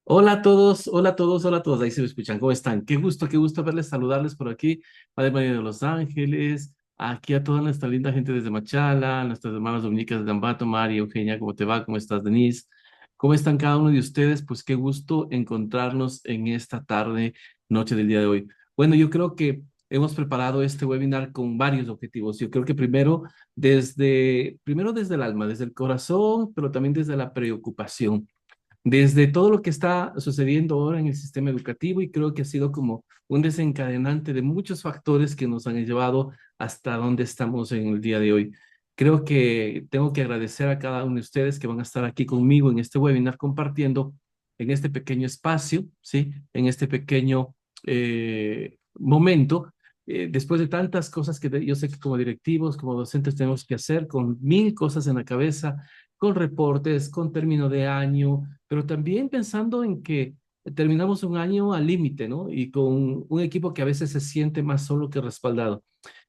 Hola a todos, hola a todos, hola a todos. Ahí se me escuchan. ¿Cómo están? Qué gusto verles, saludarles por aquí. Padre María de Los Ángeles, aquí a toda nuestra linda gente desde Machala, nuestras hermanas dominicas de Ambato, Mari, Eugenia, ¿cómo te va? ¿Cómo estás, Denise? ¿Cómo están cada uno de ustedes? Pues qué gusto encontrarnos en esta tarde, noche del día de hoy. Bueno, yo creo que hemos preparado este webinar con varios objetivos. Yo creo que primero desde el alma, desde el corazón, pero también desde la preocupación desde todo lo que está sucediendo ahora en el sistema educativo y creo que ha sido como un desencadenante de muchos factores que nos han llevado hasta donde estamos en el día de hoy. Creo que tengo que agradecer a cada uno de ustedes que van a estar aquí conmigo en este webinar compartiendo en este pequeño espacio, ¿sí? En este pequeño momento. Después de tantas cosas que yo sé que como directivos, como docentes tenemos que hacer, con mil cosas en la cabeza, con reportes, con término de año, pero también pensando en que terminamos un año al límite, ¿no? Y con un equipo que a veces se siente más solo que respaldado.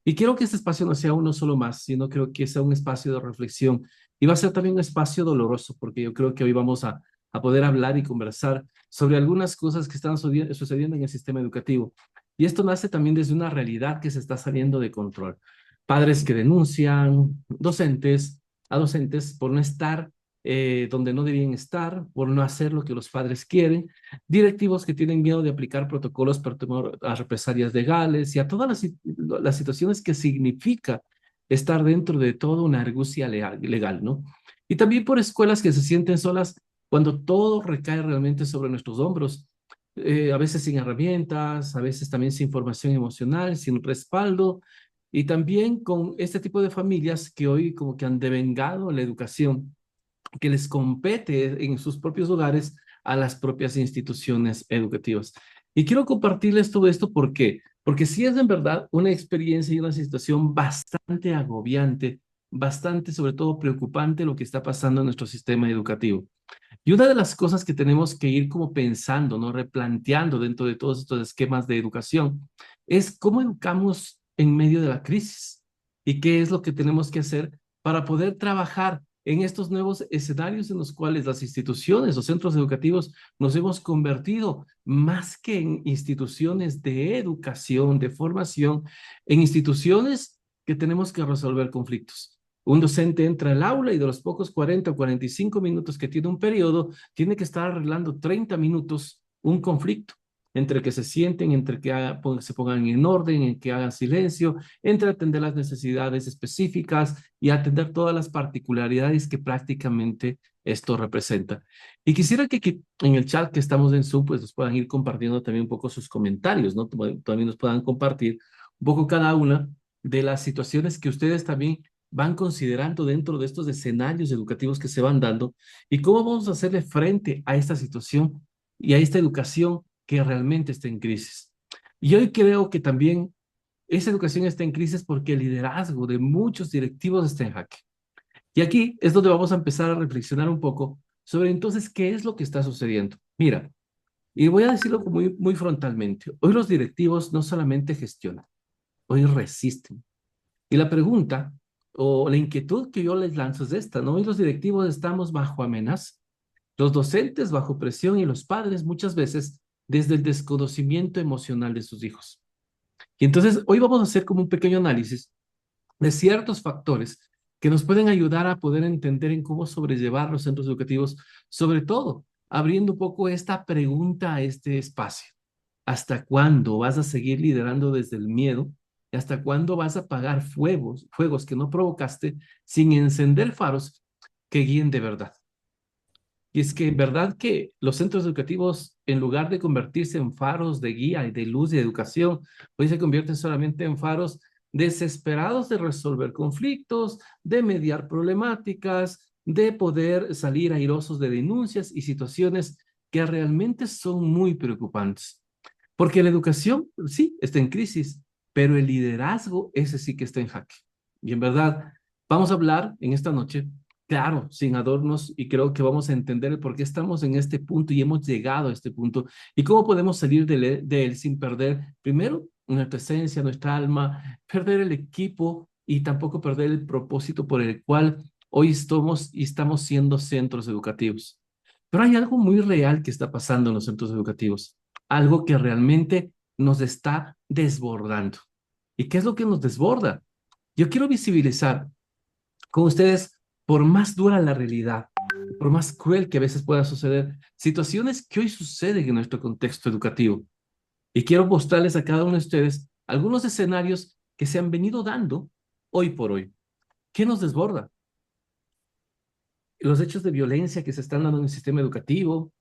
Y quiero que este espacio no sea uno solo más, sino creo que sea un espacio de reflexión. Y va a ser también un espacio doloroso, porque yo creo que hoy vamos a poder hablar y conversar sobre algunas cosas que están sucediendo en el sistema educativo. Y esto nace también desde una realidad que se está saliendo de control. Padres que denuncian, docentes, a docentes por no estar donde no debían estar, por no hacer lo que los padres quieren, directivos que tienen miedo de aplicar protocolos para temor a represalias legales y a todas las situaciones que significa estar dentro de toda una argucia legal, ¿no? Y también por escuelas que se sienten solas cuando todo recae realmente sobre nuestros hombros, a veces sin herramientas, a veces también sin formación emocional, sin respaldo, y también con este tipo de familias que hoy como que han devengado la educación que les compete en sus propios hogares a las propias instituciones educativas. Y quiero compartirles todo esto porque sí es en verdad una experiencia y una situación bastante agobiante, bastante sobre todo preocupante lo que está pasando en nuestro sistema educativo. Y una de las cosas que tenemos que ir como pensando, ¿no? Replanteando dentro de todos estos esquemas de educación es cómo educamos en medio de la crisis y qué es lo que tenemos que hacer para poder trabajar en estos nuevos escenarios en los cuales las instituciones o centros educativos nos hemos convertido más que en instituciones de educación, de formación, en instituciones que tenemos que resolver conflictos. Un docente entra al aula y de los pocos 40 o 45 minutos que tiene un periodo, tiene que estar arreglando 30 minutos un conflicto entre que se sienten, entre que se pongan en orden, en que hagan silencio, entre atender las necesidades específicas y atender todas las particularidades que prácticamente esto representa. Y quisiera que en el chat que estamos en Zoom, pues nos puedan ir compartiendo también un poco sus comentarios, ¿no? También nos puedan compartir un poco cada una de las situaciones que ustedes también van considerando dentro de estos escenarios educativos que se van dando y cómo vamos a hacerle frente a esta situación y a esta educación que realmente está en crisis. Y hoy creo que también esa educación está en crisis porque el liderazgo de muchos directivos está en jaque. Y aquí es donde vamos a empezar a reflexionar un poco sobre entonces qué es lo que está sucediendo. Mira, y voy a decirlo muy frontalmente, hoy los directivos no solamente gestionan, hoy resisten. Y la pregunta o la inquietud que yo les lanzo es esta, ¿no? Hoy los directivos estamos bajo amenaza, los docentes bajo presión y los padres muchas veces desde el desconocimiento emocional de sus hijos. Y entonces hoy vamos a hacer como un pequeño análisis de ciertos factores que nos pueden ayudar a poder entender en cómo sobrellevar los centros educativos, sobre todo abriendo un poco esta pregunta a este espacio. ¿Hasta cuándo vas a seguir liderando desde el miedo? ¿Y hasta cuándo vas a apagar fuegos que no provocaste sin encender faros que guíen de verdad? Y es que en verdad que los centros educativos, en lugar de convertirse en faros de guía y de luz y de educación, hoy se convierten solamente en faros desesperados de resolver conflictos, de mediar problemáticas, de poder salir airosos de denuncias y situaciones que realmente son muy preocupantes. Porque la educación, sí, está en crisis, pero el liderazgo, ese sí que está en jaque. Y en verdad, vamos a hablar en esta noche, claro, sin adornos, y creo que vamos a entender el por qué estamos en este punto y hemos llegado a este punto, y cómo podemos salir de él sin perder, primero, nuestra esencia, nuestra alma, perder el equipo y tampoco perder el propósito por el cual hoy estamos y estamos siendo centros educativos. Pero hay algo muy real que está pasando en los centros educativos, algo que realmente nos está desbordando. ¿Y qué es lo que nos desborda? Yo quiero visibilizar con ustedes, por más dura la realidad, por más cruel que a veces pueda suceder, situaciones que hoy suceden en nuestro contexto educativo. Y quiero mostrarles a cada uno de ustedes algunos escenarios que se han venido dando hoy por hoy. ¿Qué nos desborda? Los hechos de violencia que se están dando en el sistema educativo,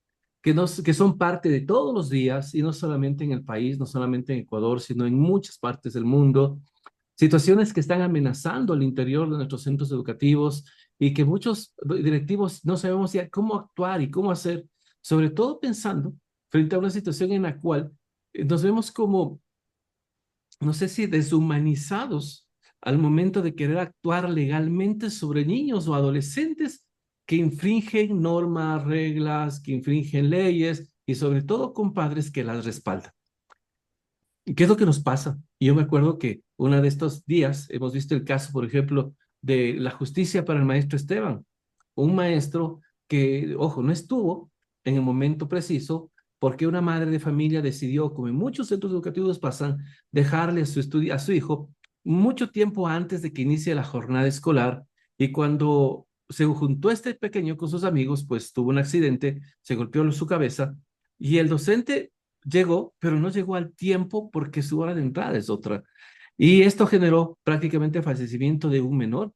que son parte de todos los días, y no solamente en el país, no solamente en Ecuador, sino en muchas partes del mundo. Situaciones que están amenazando al interior de nuestros centros educativos y que muchos directivos no sabemos ya cómo actuar y cómo hacer, sobre todo pensando frente a una situación en la cual nos vemos como, no sé si deshumanizados al momento de querer actuar legalmente sobre niños o adolescentes que infringen normas, reglas, que infringen leyes y sobre todo con padres que las respaldan. ¿Y qué es lo que nos pasa? Y yo me acuerdo que uno de estos días hemos visto el caso, por ejemplo, de la justicia para el maestro Esteban, un maestro que, ojo, no estuvo en el momento preciso porque una madre de familia decidió, como en muchos centros educativos pasan, dejarle a su hijo mucho tiempo antes de que inicie la jornada escolar, y cuando se juntó este pequeño con sus amigos, pues tuvo un accidente, se golpeó su cabeza y el docente llegó, pero no llegó al tiempo porque su hora de entrada es otra. Y esto generó prácticamente el fallecimiento de un menor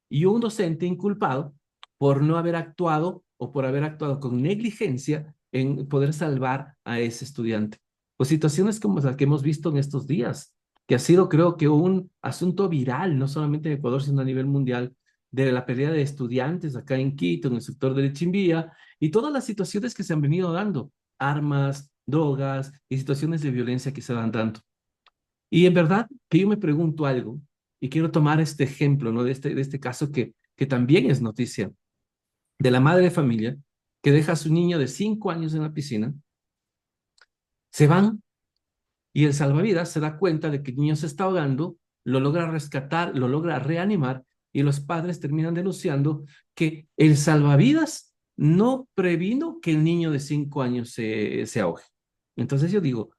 y un docente inculpado por no haber actuado o por haber actuado con negligencia en poder salvar a ese estudiante. Pues situaciones como las que hemos visto en estos días, que ha sido creo que un asunto viral, no solamente en Ecuador, sino a nivel mundial, de la pelea de estudiantes acá en Quito, en el sector de Lechimbía, y todas las situaciones que se han venido dando, armas, drogas y situaciones de violencia que se van dando. Y en verdad que yo me pregunto algo, y quiero tomar este ejemplo, ¿no? De este caso que también es noticia, de la madre de familia que deja a su niño de 5 años en la piscina, se van y el salvavidas se da cuenta de que el niño se está ahogando, lo logra rescatar, lo logra reanimar, y los padres terminan denunciando que el salvavidas no previno que el niño de 5 años se ahogue. Entonces yo digo,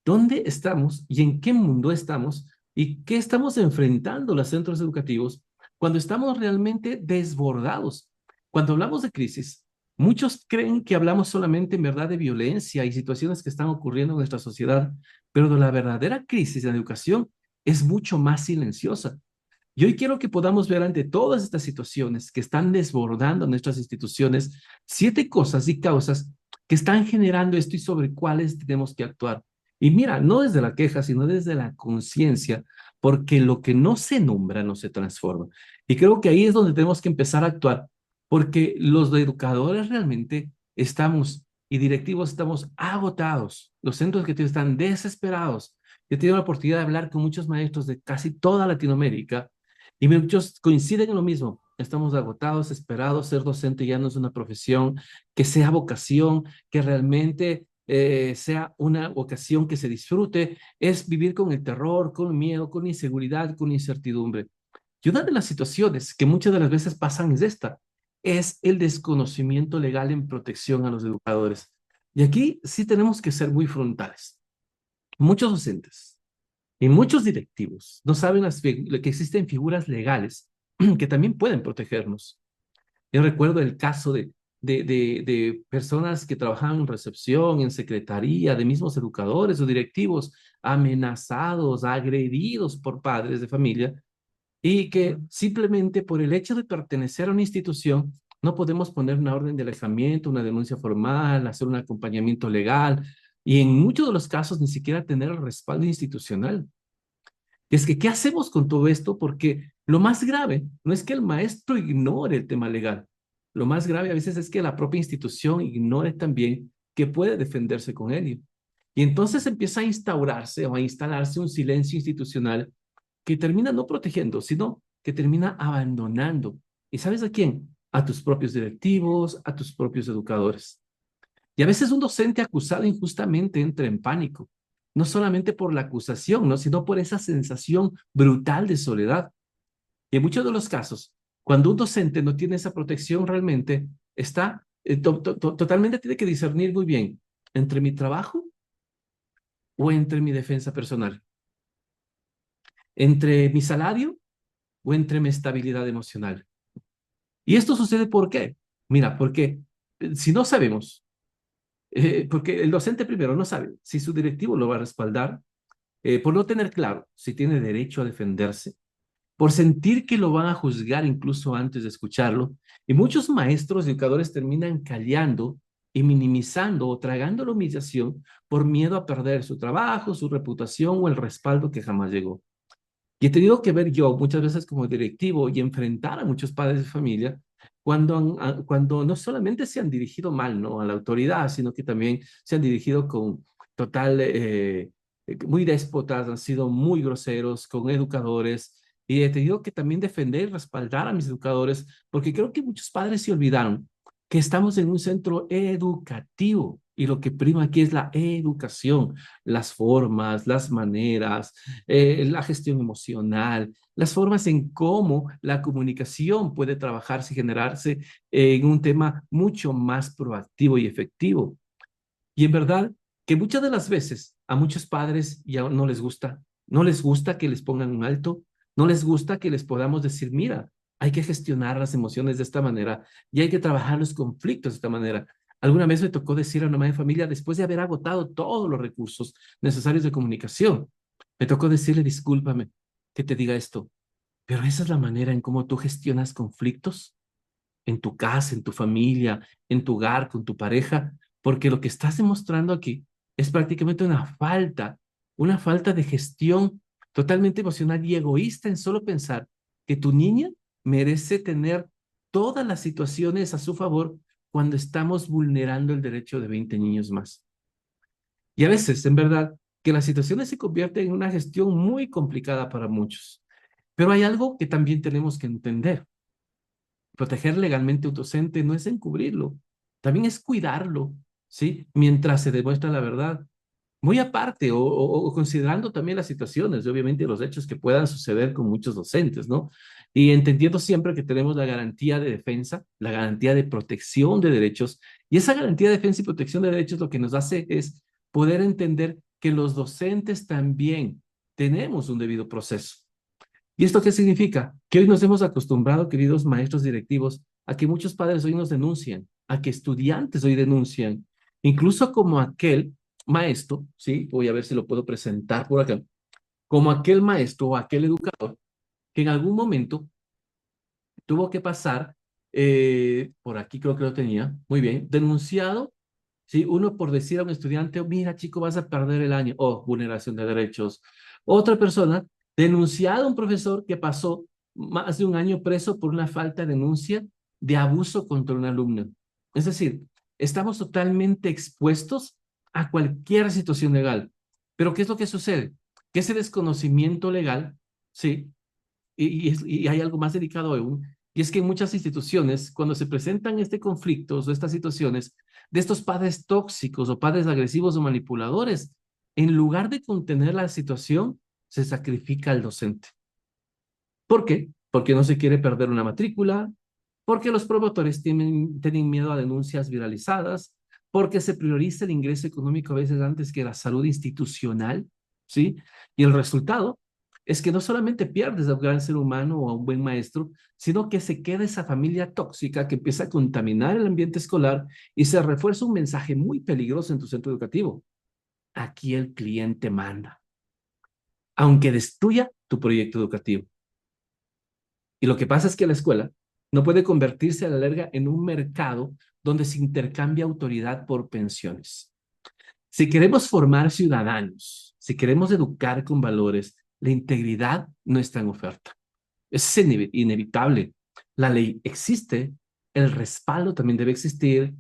¿dónde estamos y en qué mundo estamos y qué estamos enfrentando los centros educativos cuando estamos realmente desbordados? Cuando hablamos de crisis, muchos creen que hablamos solamente en verdad de violencia y situaciones que están ocurriendo en nuestra sociedad, pero la verdadera crisis de la educación es mucho más silenciosa. Y hoy quiero que podamos ver ante todas estas situaciones que están desbordando nuestras instituciones, 7 cosas y causas que están generando esto y sobre cuáles tenemos que actuar. Y mira, no desde la queja, sino desde la conciencia, porque lo que no se nombra no se transforma. Y creo que ahí es donde tenemos que empezar a actuar, porque los educadores realmente estamos y directivos estamos agotados. Los centros educativos están desesperados. Yo he tenido la oportunidad de hablar con muchos maestros de casi toda Latinoamérica y muchos coinciden en lo mismo. Estamos agotados, esperados. Ser docente ya no es una profesión que sea vocación, que realmente sea una vocación que se disfrute. Es vivir con el terror, con miedo, con inseguridad, con incertidumbre. Y una de las situaciones que muchas de las veces pasan es esta, es el desconocimiento legal en protección a los educadores. Y aquí sí tenemos que ser muy frontales. Muchos docentes y muchos directivos no saben que existen figuras legales que también pueden protegernos. Yo recuerdo el caso de personas que trabajaban en recepción, en secretaría, de mismos educadores o directivos amenazados, agredidos por padres de familia, y que simplemente por el hecho de pertenecer a una institución no podemos poner una orden de alejamiento, una denuncia formal, hacer un acompañamiento legal, y en muchos de los casos ni siquiera tener el respaldo institucional. Y es que, ¿qué hacemos con todo esto? Porque lo más grave no es que el maestro ignore el tema legal. Lo más grave a veces es que la propia institución ignore también que puede defenderse con ello. Y entonces empieza a instaurarse o a instalarse un silencio institucional que termina no protegiendo, sino que termina abandonando. ¿Y sabes a quién? A tus propios directivos, a tus propios educadores. Y a veces un docente acusado injustamente entra en pánico, no solamente por la acusación, ¿no? Sino por esa sensación brutal de soledad. Y en muchos de los casos, cuando un docente no tiene esa protección realmente, está Totalmente tiene que discernir muy bien entre mi trabajo o entre mi defensa personal, entre mi salario o entre mi estabilidad emocional. Y esto sucede ¿por qué? Mira, porque si no sabemos, porque el docente primero no sabe si su directivo lo va a respaldar, por no tener claro si tiene derecho a defenderse, por sentir que lo van a juzgar incluso antes de escucharlo. Y muchos maestros y educadores terminan callando y minimizando o tragando la humillación por miedo a perder su trabajo, su reputación o el respaldo que jamás llegó. Y he tenido que ver yo muchas veces como directivo y enfrentar a muchos padres de familia cuando no solamente se han dirigido mal, ¿no?, a la autoridad, sino que también se han dirigido con total, muy déspotas, han sido muy groseros con educadores. Y he tenido que también defender y respaldar a mis educadores, porque creo que muchos padres se olvidaron que estamos en un centro educativo y lo que prima aquí es la educación, las formas, las maneras, la gestión emocional, las formas en cómo la comunicación puede trabajarse y generarse en un tema mucho más proactivo y efectivo. Y en verdad que muchas de las veces a muchos padres ya no les gusta, no les gusta que les pongan un alto, no les gusta que les podamos decir, mira, hay que gestionar las emociones de esta manera y hay que trabajar los conflictos de esta manera. Alguna vez me tocó decir a una madre de familia, después de haber agotado todos los recursos necesarios de comunicación, me tocó decirle, discúlpame que te diga esto, pero esa es la manera en cómo tú gestionas conflictos en tu casa, en tu familia, en tu hogar, con tu pareja, porque lo que estás demostrando aquí es prácticamente una falta de gestión totalmente emocional y egoísta en solo pensar que tu niña merece tener todas las situaciones a su favor cuando estamos vulnerando el derecho de 20 niños más. Y a veces, en verdad, que las situaciones se convierten en una gestión muy complicada para muchos. Pero hay algo que también tenemos que entender. Proteger legalmente a un docente no es encubrirlo, también es cuidarlo, ¿sí? Mientras se demuestra la verdad. Muy aparte, o considerando también las situaciones, y obviamente los hechos que puedan suceder con muchos docentes, ¿no? Y entendiendo siempre que tenemos la garantía de defensa, la garantía de protección de derechos, y esa garantía de defensa y protección de derechos lo que nos hace es poder entender que los docentes también tenemos un debido proceso. ¿Y esto qué significa? Que hoy nos hemos acostumbrado, queridos maestros directivos, a que muchos padres hoy nos denuncian, a que estudiantes hoy denuncian, incluso como aquel maestro, ¿sí? Voy a ver si lo puedo presentar por acá, como aquel maestro o aquel educador que en algún momento tuvo que pasar, por aquí creo que lo tenía, muy bien, denunciado, ¿sí? Uno por decir a un estudiante, mira chico, vas a perder el año, oh, vulneración de derechos. Otra persona, denunciado a un profesor que pasó más de un año preso por una falta de denuncia de abuso contra un alumno. Es decir, estamos totalmente expuestos a cualquier situación legal. Pero ¿qué es lo que sucede? Que ese desconocimiento legal, ¿sí? Y hay algo más delicado aún, y es que en muchas instituciones, cuando se presentan este conflictos o estas situaciones de estos padres tóxicos o padres agresivos o manipuladores, en lugar de contener la situación, se sacrifica al docente. ¿Por qué? Porque no se quiere perder una matrícula, porque los promotores tienen miedo a denuncias viralizadas, porque se prioriza el ingreso económico a veces antes que la salud institucional, ¿sí? Y el resultado es que no solamente pierdes a un gran ser humano o a un buen maestro, sino que se queda esa familia tóxica que empieza a contaminar el ambiente escolar y se refuerza un mensaje muy peligroso en tu centro educativo. Aquí el cliente manda, aunque destruya tu proyecto educativo. Y lo que pasa es que la escuela no puede convertirse a la larga en un mercado donde se intercambia autoridad por pensiones. Si queremos formar ciudadanos, si queremos educar con valores, la integridad no está en oferta. Es inevitable. La ley existe, el respaldo también debe existir,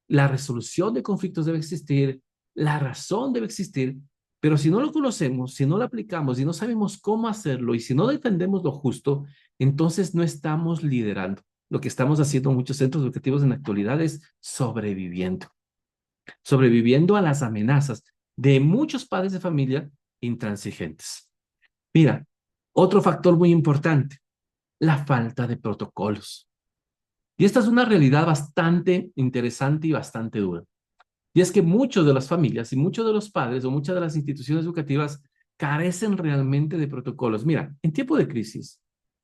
la resolución de conflictos debe existir, la razón debe existir, pero si no lo conocemos, si no lo aplicamos, si no sabemos cómo hacerlo y si no defendemos lo justo, entonces no estamos liderando. Lo que estamos haciendo en muchos centros educativos en la actualidad es sobreviviendo a las amenazas de muchos padres de familia intransigentes. Mira, otro factor muy importante, la falta de protocolos. Y esta es una realidad bastante interesante y bastante dura. Y es que muchas de las familias y muchos de los padres o muchas de las instituciones educativas carecen realmente de protocolos. Mira, en tiempo de crisis,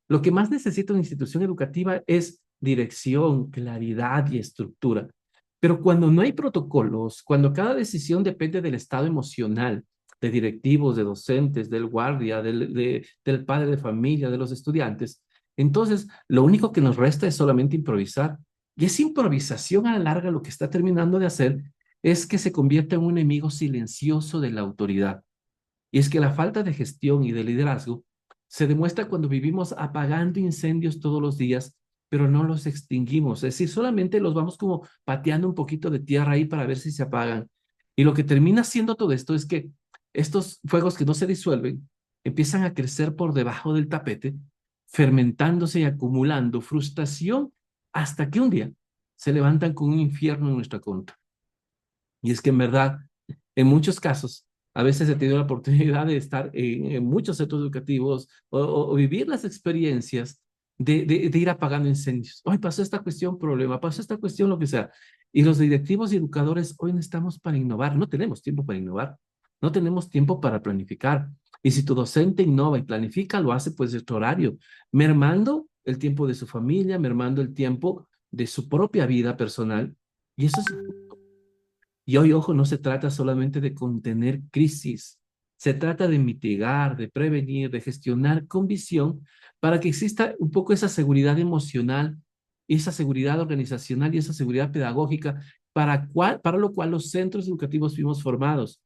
lo que más necesita una institución educativa es dirección, claridad y estructura. Pero cuando no hay protocolos, cuando cada decisión depende del estado emocional, de directivos, de docentes, del guardia, del padre de familia, de los estudiantes, entonces lo único que nos resta es solamente improvisar. Y esa improvisación a la larga lo que está terminando de hacer es que se convierte en un enemigo silencioso de la autoridad. Y es que la falta de gestión y de liderazgo se demuestra cuando vivimos apagando incendios todos los días, pero no los extinguimos. Es decir, solamente los vamos como pateando un poquito de tierra ahí para ver si se apagan. Y lo que termina siendo todo esto es que estos fuegos que no se disuelven empiezan a crecer por debajo del tapete, fermentándose y acumulando frustración hasta que un día se levantan con un infierno en nuestra contra. Y es que en verdad, en muchos casos, a veces he tenido la oportunidad de estar en muchos centros educativos o vivir las experiencias de ir apagando incendios. Hoy pasó esta cuestión, problema, pasó esta cuestión, lo que sea. Y los directivos y educadores hoy no estamos para innovar, no tenemos tiempo para innovar, no tenemos tiempo para planificar. Y si tu docente innova y planifica, lo hace pues de tu horario, mermando el tiempo de su familia, mermando el tiempo de su propia vida personal. Y eso es y hoy, ojo, no se trata solamente de contener crisis, se trata de mitigar, de prevenir, de gestionar con visión para que exista un poco esa seguridad emocional, esa seguridad organizacional y esa seguridad pedagógica para lo cual los centros educativos fuimos formados.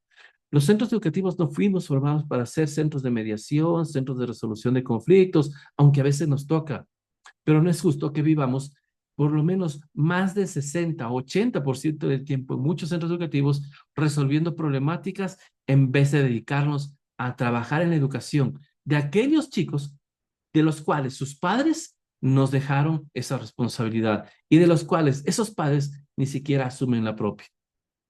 Los centros educativos no fuimos formados para ser centros de mediación, centros de resolución de conflictos, aunque a veces nos toca, pero no es justo que vivamos por lo menos más de 60 o 80% del tiempo en muchos centros educativos resolviendo problemáticas en vez de dedicarnos a trabajar en la educación de aquellos chicos de los cuales sus padres nos dejaron esa responsabilidad y de los cuales esos padres ni siquiera asumen la propia.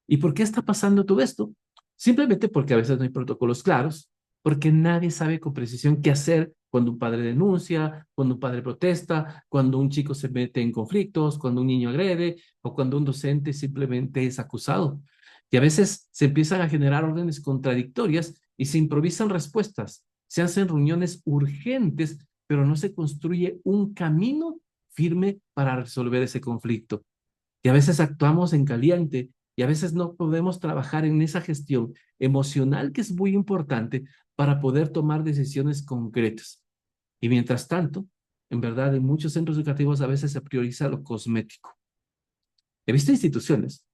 ¿Y por qué está pasando todo esto? Simplemente porque a veces no hay protocolos claros, porque nadie sabe con precisión qué hacer cuando un padre denuncia, cuando un padre protesta, cuando un chico se mete en conflictos, cuando un niño agrede o cuando un docente simplemente es acusado. Y a veces se empiezan a generar órdenes contradictorias y se improvisan respuestas. Se hacen reuniones urgentes, pero no se construye un camino firme para resolver ese conflicto. Y a veces actuamos en caliente y a veces no podemos trabajar en esa gestión emocional que es muy importante para poder tomar decisiones concretas. Y mientras tanto, en verdad, en muchos centros educativos a veces se prioriza lo cosmético. He visto instituciones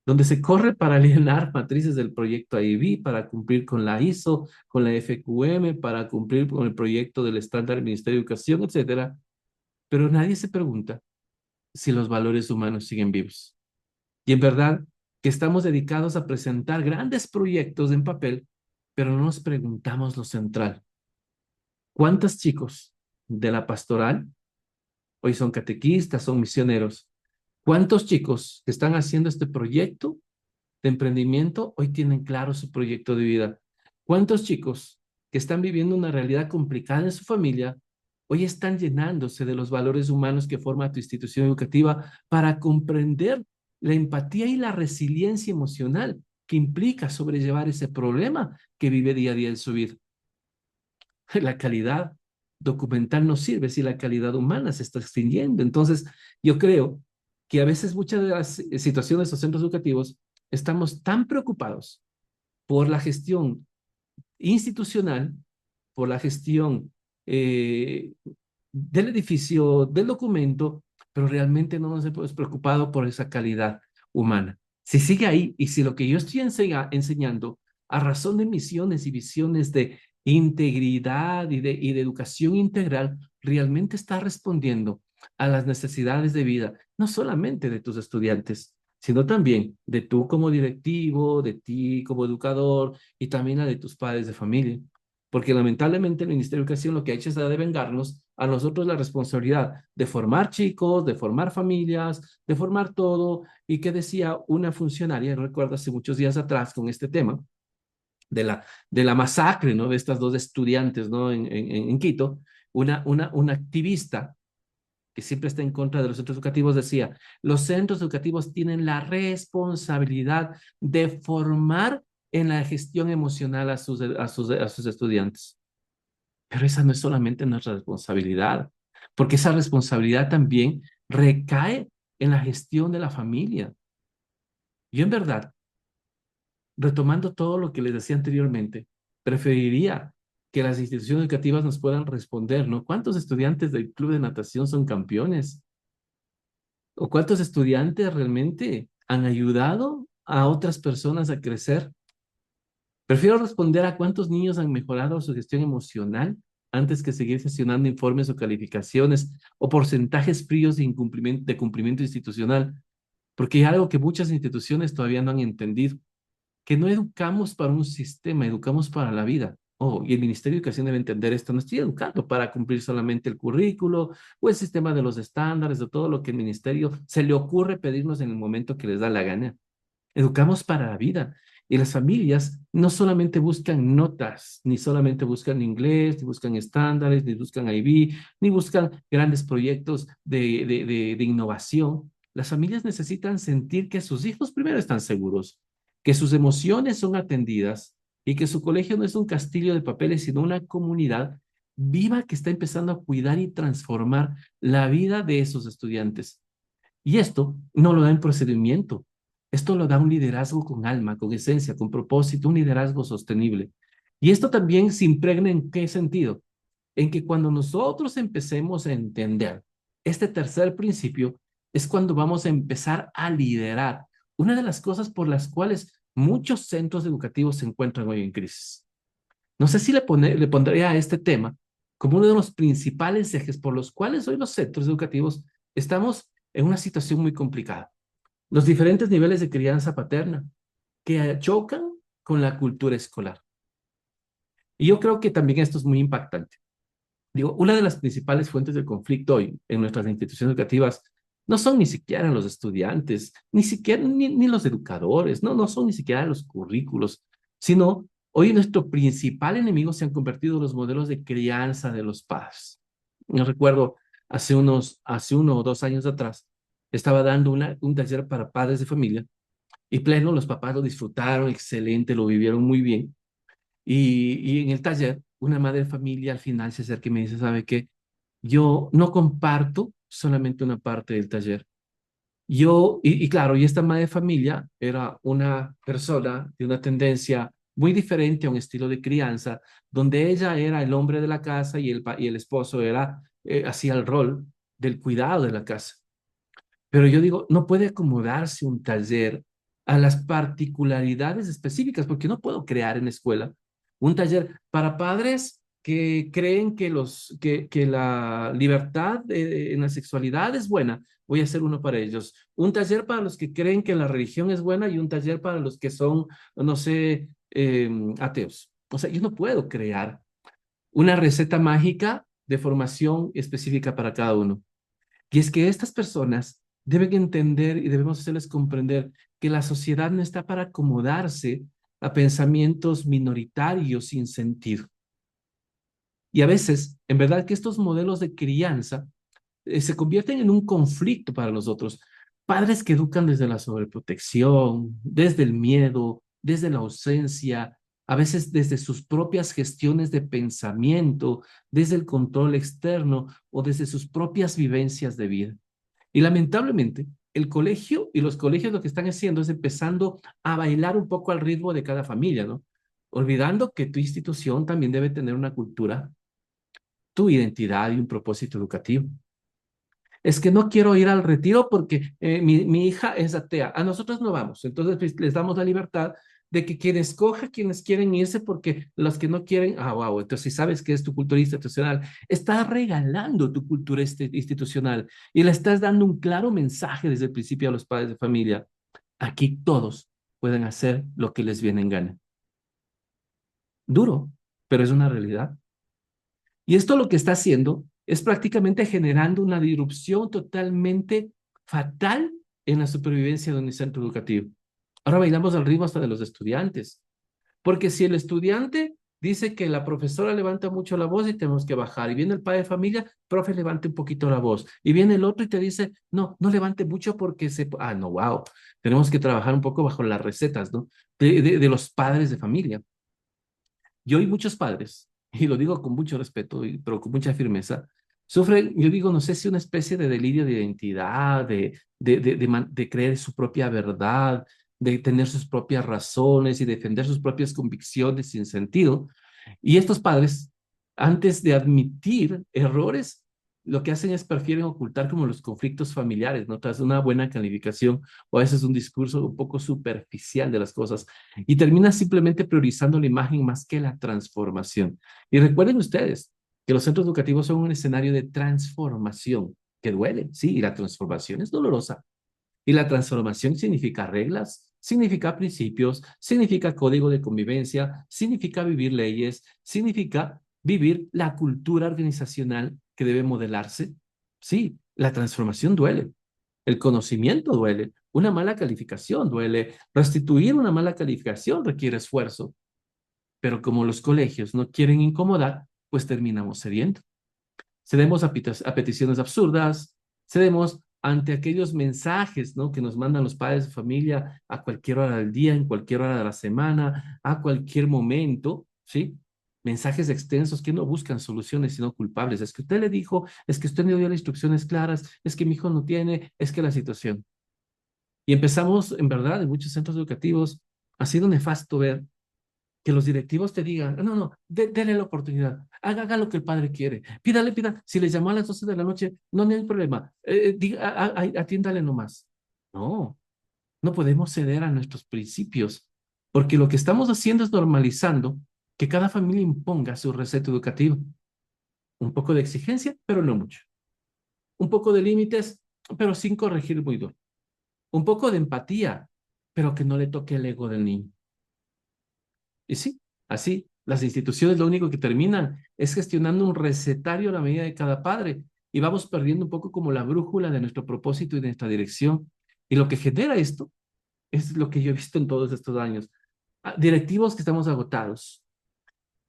donde se corre para alinear matrices del proyecto IB, para cumplir con la ISO, con la FQM, para cumplir con el proyecto del estándar del Ministerio de Educación, etcétera. Pero nadie se pregunta si los valores humanos siguen vivos. Y en verdad que estamos dedicados a presentar grandes proyectos en papel, pero no nos preguntamos lo central. ¿Cuántos chicos de la pastoral hoy son catequistas, son misioneros? ¿Cuántos chicos que están haciendo este proyecto de emprendimiento hoy tienen claro su proyecto de vida? ¿Cuántos chicos que están viviendo una realidad complicada en su familia hoy están llenándose de los valores humanos que forma tu institución educativa para comprender la empatía y la resiliencia emocional que implica sobrellevar ese problema que vive día a día en su vida? La calidad documental no sirve si la calidad humana se está extinguiendo. Entonces, yo creo que a veces muchas de las situaciones de los centros educativos estamos tan preocupados por la gestión institucional, por la gestión eh, del edificio, del documento, pero realmente no nos hemos preocupado por esa calidad humana. Si sigue ahí y si lo que yo estoy enseñando a razón de misiones y visiones de integridad y de educación integral realmente está respondiendo a las necesidades de vida, no solamente de tus estudiantes, sino también de tú como directivo, de ti como educador y también la de tus padres de familia. Porque lamentablemente el Ministerio de Educación lo que ha hecho es de vengarnos a nosotros la responsabilidad de formar chicos, de formar familias, de formar todo. ¿Y qué decía una funcionaria? Recuerdo hace muchos días atrás con este tema de la masacre, ¿no? De estas dos estudiantes, ¿no? En Quito, una activista que siempre está en contra de los centros educativos, decía, los centros educativos tienen la responsabilidad de formar en la gestión emocional a sus estudiantes. Pero esa no es solamente nuestra responsabilidad, porque esa responsabilidad también recae en la gestión de la familia. Yo en verdad, retomando todo lo que les decía anteriormente, preferiría que las instituciones educativas nos puedan responder, ¿no? ¿Cuántos estudiantes del club de natación son campeones? ¿O cuántos estudiantes realmente han ayudado a otras personas a crecer? Prefiero responder a cuántos niños han mejorado su gestión emocional antes que seguir gestionando informes o calificaciones o porcentajes fríos de cumplimiento institucional, porque hay algo que muchas instituciones todavía no han entendido, que no educamos para un sistema, educamos para la vida. Oh, y el Ministerio de Educación debe entender esto. No estoy educando para cumplir solamente el currículo o el sistema de los estándares o todo lo que el ministerio se le ocurre pedirnos en el momento que les da la gana. Educamos para la vida. Y las familias no solamente buscan notas, ni solamente buscan inglés, ni buscan estándares, ni buscan IB, ni buscan grandes proyectos de innovación. Las familias necesitan sentir que sus hijos primero están seguros, que sus emociones son atendidas y que su colegio no es un castillo de papeles, sino una comunidad viva que está empezando a cuidar y transformar la vida de esos estudiantes. Y esto no lo da en procedimiento. Esto lo da un liderazgo con alma, con esencia, con propósito, un liderazgo sostenible. Y esto también se impregna en qué sentido? En que cuando nosotros empecemos a entender este tercer principio, es cuando vamos a empezar a liderar. Una de las cosas por las cuales muchos centros educativos se encuentran hoy en crisis. No sé si le pondría a este tema como uno de los principales ejes por los cuales hoy los centros educativos estamos en una situación muy complicada. Los diferentes niveles de crianza paterna que chocan con la cultura escolar. Y yo creo que también esto es muy impactante. Digo, una de las principales fuentes de conflicto hoy en nuestras instituciones educativas no son ni siquiera los estudiantes, ni siquiera ni los educadores, no son ni siquiera los currículos, sino hoy nuestro principal enemigo se han convertido los modelos de crianza de los padres. Yo recuerdo hace 1 o 2 años atrás, estaba dando un taller para padres de familia y pleno, los papás lo disfrutaron, excelente, lo vivieron muy bien. Y en el taller, una madre de familia al final se acerca y me dice, ¿sabe qué? Yo no comparto solamente una parte del taller. Y claro, y esta madre de familia era una persona de una tendencia muy diferente a un estilo de crianza, donde ella era el hombre de la casa y el esposo hacía el rol del cuidado de la casa. Pero yo digo, no puede acomodarse un taller a las particularidades específicas, porque no puedo crear en la escuela un taller para padres que creen que la libertad en la sexualidad es buena. Voy a hacer uno para ellos. Un taller para los que creen que la religión es buena y un taller para los que son, no sé, ateos. O sea, yo no puedo crear una receta mágica de formación específica para cada uno. Y es que estas personas deben entender y debemos hacerles comprender que la sociedad no está para acomodarse a pensamientos minoritarios sin sentido. Y a veces, en verdad que estos modelos de crianza se convierten en un conflicto para nosotros. Padres que educan desde la sobreprotección, desde el miedo, desde la ausencia, a veces desde sus propias gestiones de pensamiento, desde el control externo o desde sus propias vivencias de vida. Y lamentablemente, el colegio y los colegios lo que están haciendo es empezando a bailar un poco al ritmo de cada familia, ¿no? Olvidando que tu institución también debe tener una cultura, tu identidad y un propósito educativo. Es que no quiero ir al retiro porque mi hija es atea. A nosotros no vamos. Entonces pues, les damos la libertad de que quien escoja quienes quieren irse porque los que no quieren, wow, entonces si sabes que es tu cultura institucional, estás regalando tu cultura institucional y le estás dando un claro mensaje desde el principio a los padres de familia. Aquí todos pueden hacer lo que les viene en gana. Duro, pero es una realidad. Y esto lo que está haciendo es prácticamente generando una disrupción totalmente fatal en la supervivencia de un centro educativo. Ahora bailamos al ritmo hasta de los estudiantes, porque si el estudiante dice que la profesora levanta mucho la voz y tenemos que bajar. Y viene el padre de familia, profe, levante un poquito la voz. Y viene el otro y te dice, no, no levante mucho porque se... Ah, no, wow. Tenemos que trabajar un poco bajo las recetas, ¿no? De los padres de familia. Y hoy muchos padres, y lo digo con mucho respeto, pero con mucha firmeza, sufren, yo digo, no sé si una especie de delirio de identidad, de creer su propia verdad, de tener sus propias razones y defender sus propias convicciones sin sentido. Y estos padres, antes de admitir errores, lo que hacen es prefieren ocultar como los conflictos familiares, ¿no? Tras una buena calificación o a veces un discurso un poco superficial de las cosas y termina simplemente priorizando la imagen más que la transformación. Y recuerden ustedes que los centros educativos son un escenario de transformación que duele, sí, y la transformación es dolorosa. Y la transformación significa reglas, significa principios, significa código de convivencia, significa vivir leyes, significa vivir la cultura organizacional que debe modelarse. Sí, la transformación duele. El conocimiento duele, una mala calificación duele, restituir una mala calificación requiere esfuerzo, pero como los colegios no quieren incomodar, pues terminamos cediendo. Cedemos a peticiones absurdas, cedemos ante aquellos mensajes, ¿no? Que nos mandan los padres de familia a cualquier hora del día, en cualquier hora de la semana, a cualquier momento, ¿sí? Mensajes extensos que no buscan soluciones, sino culpables. Es que usted le dijo, es que usted no dio las instrucciones claras, es que mi hijo no tiene, es que la situación. Y empezamos, en verdad, en muchos centros educativos, ha sido nefasto ver que los directivos te digan, no, no, dele la oportunidad, haga lo que el padre quiere, pida, si le llamó a las 12 de la noche, no, no hay problema, atiéndale nomás. No, no podemos ceder a nuestros principios, porque lo que estamos haciendo es normalizando que cada familia imponga su receta educativa. Un poco de exigencia, pero no mucho. Un poco de límites, pero sin corregir muy duro. Un poco de empatía, pero que no le toque el ego del niño. Y sí, así, las instituciones lo único que terminan es gestionando un recetario a la medida de cada padre y vamos perdiendo un poco como la brújula de nuestro propósito y de nuestra dirección. Y lo que genera esto es lo que yo he visto en todos estos años. Directivos que estamos agotados,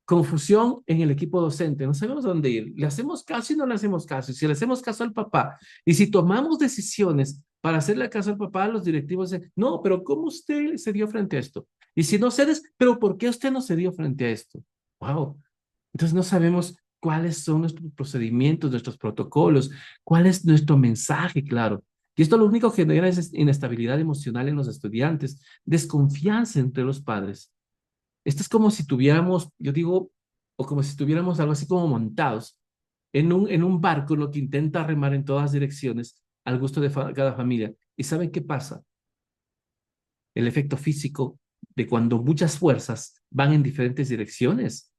confusión en el equipo docente, no sabemos a dónde ir, le hacemos caso y no le hacemos caso, y si le hacemos caso al papá, y si tomamos decisiones para hacerle caso al papá, los directivos dicen, no, pero ¿cómo usted se dio frente a esto? Y si no cedes, pero ¿por qué usted no se dio frente a esto? Wow, entonces no sabemos cuáles son nuestros procedimientos, nuestros protocolos, cuál es nuestro mensaje, claro. Y esto lo único que genera es inestabilidad emocional en los estudiantes, desconfianza entre los padres. Esto es como si tuviéramos, yo digo, o como si tuviéramos algo así como montados en un barco lo que intenta remar en todas direcciones al gusto de cada familia. ¿Y saben qué pasa? El efecto físico de cuando muchas fuerzas van en diferentes direcciones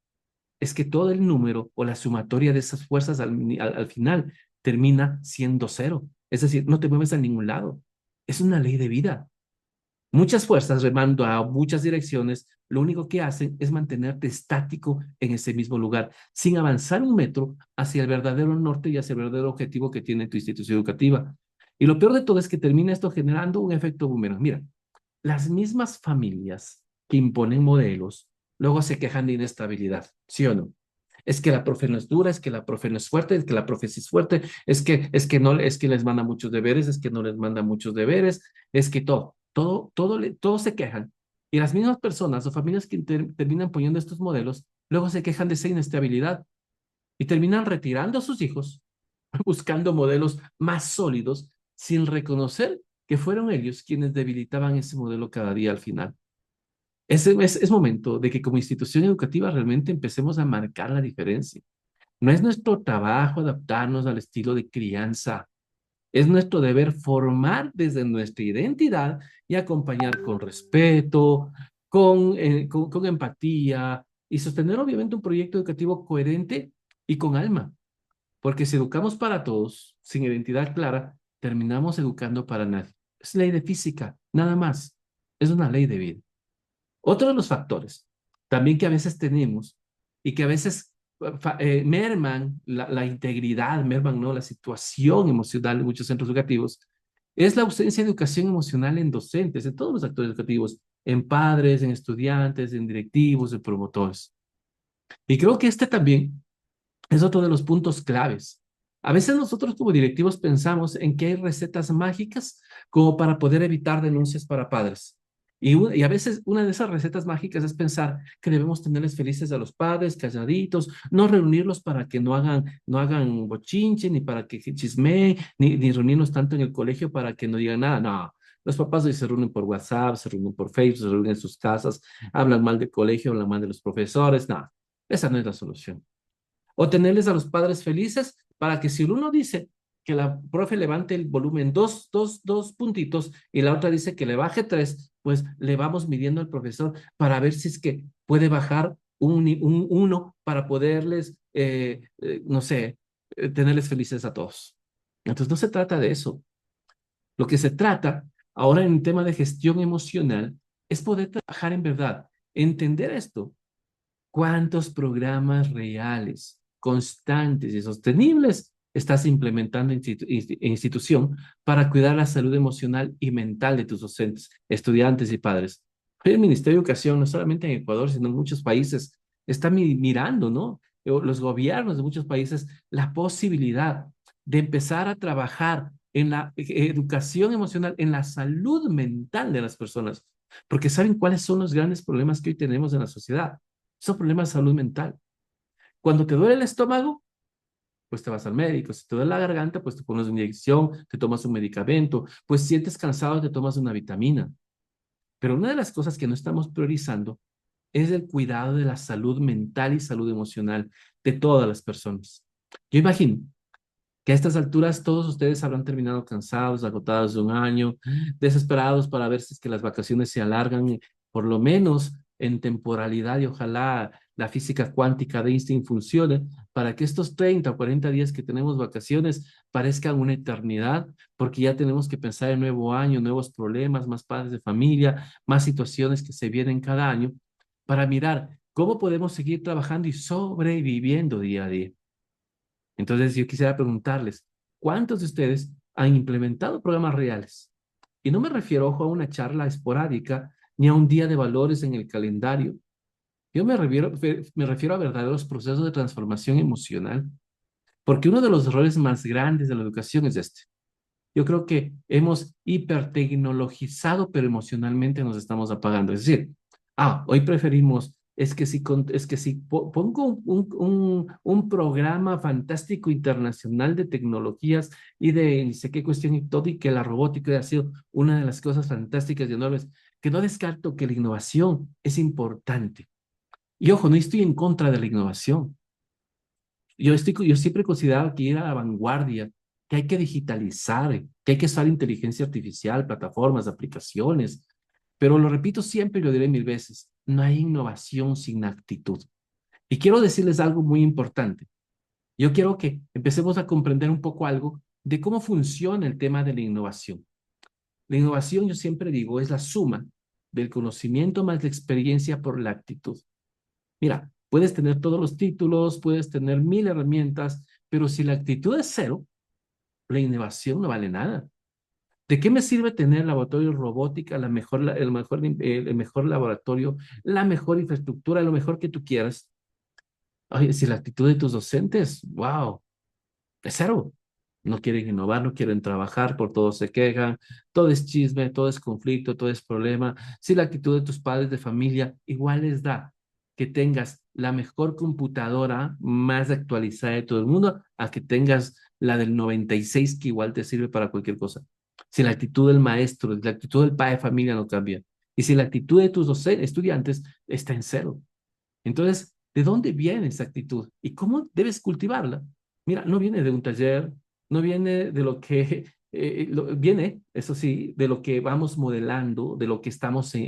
es que todo el número o la sumatoria de esas fuerzas al final termina siendo cero. Es decir, no te mueves a ningún lado. Es una ley de vida. Muchas fuerzas remando a muchas direcciones, lo único que hacen es mantenerte estático en ese mismo lugar, sin avanzar un metro hacia el verdadero norte y hacia el verdadero objetivo que tiene tu institución educativa. Y lo peor de todo es que termina esto generando un efecto boomerang. Mira, las mismas familias que imponen modelos luego se quejan de inestabilidad, ¿sí o no? Es que la profe no es dura, es que la profe no es fuerte, es que la profe sí es fuerte, es que no, es que les manda muchos deberes, es que no les manda muchos deberes, es que todos se quejan. Y las mismas personas o familias que terminan poniendo estos modelos, luego se quejan de esa inestabilidad y terminan retirando a sus hijos, buscando modelos más sólidos, sin reconocer que fueron ellos quienes debilitaban ese modelo cada día al final. Es momento de que como institución educativa realmente empecemos a marcar la diferencia. No es nuestro trabajo adaptarnos al estilo de crianza. Es nuestro deber formar desde nuestra identidad y acompañar con respeto, con empatía y sostener obviamente un proyecto educativo coherente y con alma. Porque si educamos para todos, sin identidad clara, terminamos educando para nadie. Es ley de física, nada más. Es una ley de vida. Otro de los factores también que a veces tenemos y que a veces merman la integridad, merman, ¿no?, la situación emocional de muchos centros educativos, es la ausencia de educación emocional en docentes, en todos los actores educativos, en padres, en estudiantes, en directivos, en promotores. Y creo que este también es otro de los puntos claves. A veces nosotros como directivos pensamos en que hay recetas mágicas como para poder evitar denuncias para padres. Y a veces una de esas recetas mágicas es pensar que debemos tenerles felices a los padres, calladitos, no reunirlos para que no hagan bochinche, ni para que chismeen, ni reunirnos tanto en el colegio para que no digan nada. No, los papás hoy se reúnen por WhatsApp, se reúnen por Facebook, se reúnen en sus casas, hablan mal del colegio, hablan mal de los profesores. No, esa no es la solución. O tenerles a los padres felices para que si el uno dice que la profe levante el volumen dos puntitos y la otra dice que le baje tres, pues le vamos midiendo al profesor para ver si es que puede bajar un uno para poderles, no sé, tenerles felices a todos. Entonces no se trata de eso. Lo que se trata ahora en el tema de gestión emocional es poder trabajar en verdad, entender esto. ¿Cuántos programas reales, constantes y sostenibles estás implementando en institución para cuidar la salud emocional y mental de tus docentes, estudiantes y padres? El Ministerio de Educación, no solamente en Ecuador, sino en muchos países, está mirando, ¿no? Los gobiernos de muchos países, la posibilidad de empezar a trabajar en la educación emocional, en la salud mental de las personas, porque saben cuáles son los grandes problemas que hoy tenemos en la sociedad. Son problemas de salud mental. Cuando te duele el estómago, pues te vas al médico. Si te duele la garganta, pues te pones una inyección, te tomas un medicamento. Pues sientes cansado, te tomas una vitamina. Pero una de las cosas que no estamos priorizando es el cuidado de la salud mental y salud emocional de todas las personas. Yo imagino que a estas alturas todos ustedes habrán terminado cansados, agotados de un año, desesperados para ver si es que las vacaciones se alargan, por lo menos en temporalidad, y ojalá la física cuántica de Einstein funcione para que estos 30 o 40 días que tenemos vacaciones parezcan una eternidad, porque ya tenemos que pensar en nuevo año, nuevos problemas, más padres de familia, más situaciones que se vienen cada año, para mirar cómo podemos seguir trabajando y sobreviviendo día a día. Entonces, yo quisiera preguntarles, ¿cuántos de ustedes han implementado programas reales? Y no me refiero, ojo, a una charla esporádica ni a un día de valores en el calendario. Yo me refiero a verdaderos procesos de transformación emocional, porque uno de los errores más grandes de la educación es este. Yo creo que hemos hipertecnologizado, pero emocionalmente nos estamos apagando. Es decir, hoy preferimos, es que si pongo un programa fantástico internacional de tecnologías y de ni sé qué cuestión y todo, y que la robótica ha sido una de las cosas fantásticas y enormes, que no descarto que la innovación es importante. Y ojo, no estoy en contra de la innovación. Yo siempre he considerado que ir a la vanguardia, que hay que digitalizar, que hay que usar inteligencia artificial, plataformas, aplicaciones. Pero lo repito siempre y lo diré mil veces, no hay innovación sin actitud. Y quiero decirles algo muy importante. Yo quiero que empecemos a comprender un poco algo de cómo funciona el tema de la innovación. La innovación, yo siempre digo, es la suma del conocimiento más la experiencia por la actitud. Mira, puedes tener todos los títulos, puedes tener mil herramientas, pero si la actitud es cero, la innovación no vale nada. ¿De qué me sirve tener laboratorio de robótica, el mejor laboratorio, la mejor infraestructura, lo mejor que tú quieras? Oye, si la actitud de tus docentes, wow, es cero. No quieren innovar, no quieren trabajar, por todo se quejan, todo es chisme, todo es conflicto, todo es problema. Si la actitud de tus padres de familia igual les da que tengas la mejor computadora más actualizada de todo el mundo, a que tengas la del 96 que igual te sirve para cualquier cosa. Si la actitud del maestro, la actitud del padre de familia no cambia, y si la actitud de tus estudiantes está en cero. Entonces, ¿de dónde viene esa actitud? ¿Y cómo debes cultivarla? Mira, no viene de un taller, no viene de lo que, viene, eso sí, de lo que vamos modelando, de lo que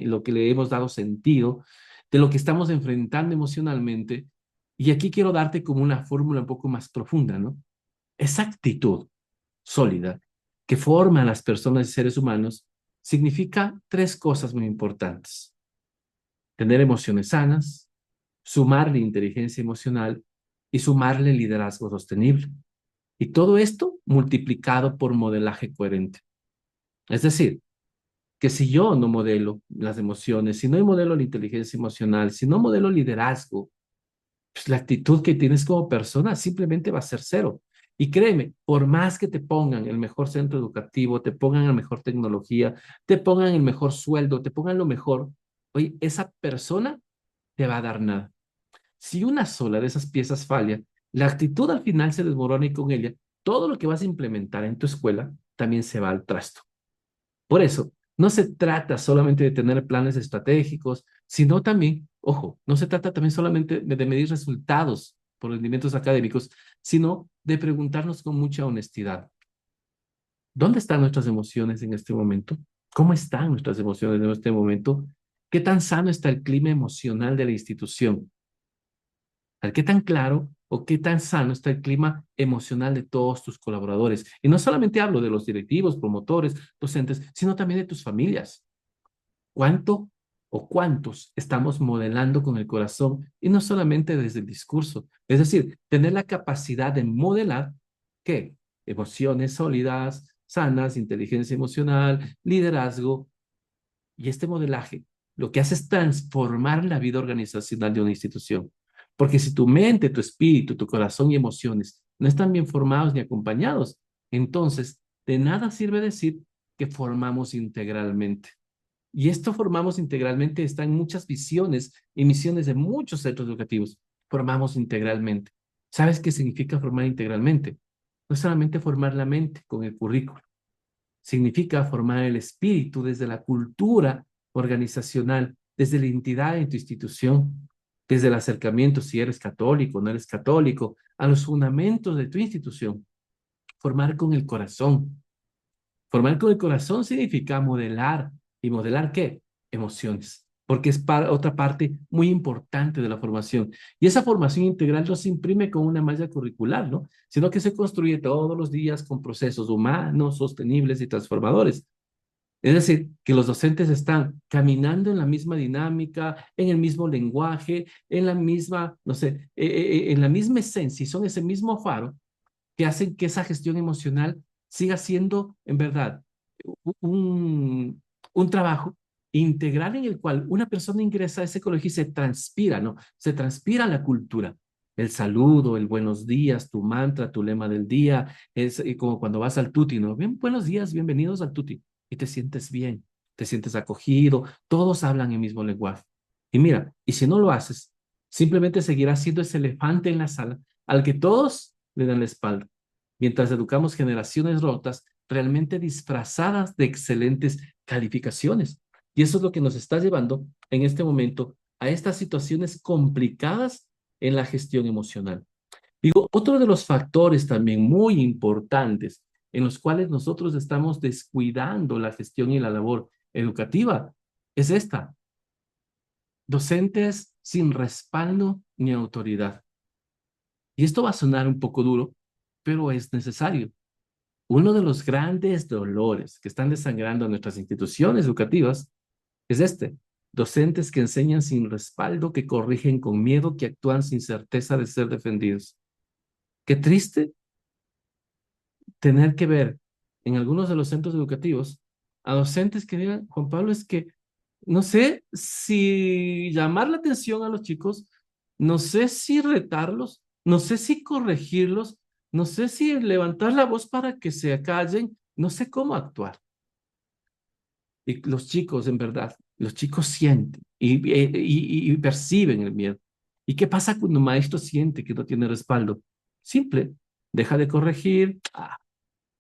lo que le hemos dado sentido, de lo que estamos enfrentando emocionalmente. Y aquí quiero darte como una fórmula un poco más profunda, ¿no? Esa actitud sólida que forma a las personas y seres humanos significa tres cosas muy importantes: tener emociones sanas, sumarle inteligencia emocional y sumarle liderazgo sostenible. Y todo esto multiplicado por modelaje coherente. Es decir, que si yo no modelo las emociones, si no modelo la inteligencia emocional, si no modelo liderazgo, pues la actitud que tienes como persona simplemente va a ser cero. Y créeme, por más que te pongan el mejor centro educativo, te pongan la mejor tecnología, te pongan el mejor sueldo, te pongan lo mejor, oye, esa persona te va a dar nada. Si una sola de esas piezas falla, la actitud al final se desmorona y con ella todo lo que vas a implementar en tu escuela también se va al trasto. Por eso, no se trata solamente de tener planes estratégicos, sino también, ojo, no se trata también solamente de medir resultados por rendimientos académicos, sino de preguntarnos con mucha honestidad, ¿dónde están nuestras emociones en este momento? ¿Cómo están nuestras emociones en este momento? ¿Qué tan sano está el clima emocional de la institución? ¿Qué tan claro o qué tan sano está el clima emocional de todos tus colaboradores? Y no solamente hablo de los directivos, promotores, docentes, sino también de tus familias. ¿Cuánto o cuántos estamos modelando con el corazón y no solamente desde el discurso? Es decir, tener la capacidad de modelar ¿qué? Emociones sólidas, sanas, inteligencia emocional, liderazgo. Y este modelaje lo que hace es transformar la vida organizacional de una institución. Porque si tu mente, tu espíritu, tu corazón y emociones no están bien formados ni acompañados, entonces de nada sirve decir que formamos integralmente. Y esto formamos integralmente está en muchas visiones y misiones de muchos centros educativos. Formamos integralmente. ¿Sabes qué significa formar integralmente? No solamente formar la mente con el currículo, significa formar el espíritu desde la cultura organizacional, desde la identidad de tu institución, desde el acercamiento, si eres católico, no eres católico, a los fundamentos de tu institución. Formar con el corazón. Formar con el corazón significa modelar. ¿Y modelar qué? Emociones. Porque es otra parte muy importante de la formación. Y esa formación integral no se imprime con una malla curricular, ¿no? Sino que se construye todos los días con procesos humanos, sostenibles y transformadores. Es decir, que los docentes están caminando en la misma dinámica, en el mismo lenguaje, en la misma, no sé, en la misma esencia, y son ese mismo faro que hacen que esa gestión emocional siga siendo, en verdad, un trabajo integral en el cual una persona ingresa a ese colegio y se transpira, ¿no? Se transpira la cultura. El saludo, el buenos días, tu mantra, tu lema del día, es como cuando vas al tuti, ¿no? Bien, buenos días, bienvenidos al tuti. Y te sientes bien, te sientes acogido, todos hablan el mismo lenguaje. Y mira, y si no lo haces, simplemente seguirás siendo ese elefante en la sala al que todos le dan la espalda, mientras educamos generaciones rotas realmente disfrazadas de excelentes calificaciones. Y eso es lo que nos está llevando en este momento a estas situaciones complicadas en la gestión emocional. Digo, otro de los factores también muy importantes en los cuales nosotros estamos descuidando la gestión y la labor educativa es esta: docentes sin respaldo ni autoridad. Y esto va a sonar un poco duro, pero es necesario. Uno de los grandes dolores que están desangrando a nuestras instituciones educativas es este: docentes que enseñan sin respaldo, que corrigen con miedo, que actúan sin certeza de ser defendidos. Qué triste tener que ver en algunos de los centros educativos a docentes que digan, Juan Pablo, es que no sé si llamar la atención a los chicos, no sé si retarlos, no sé si corregirlos, no sé si levantar la voz para que se acallen, no sé cómo actuar. Y los chicos, en verdad, los chicos sienten y perciben el miedo. ¿Y qué pasa cuando un maestro siente que no tiene respaldo? Simple, deja de corregir.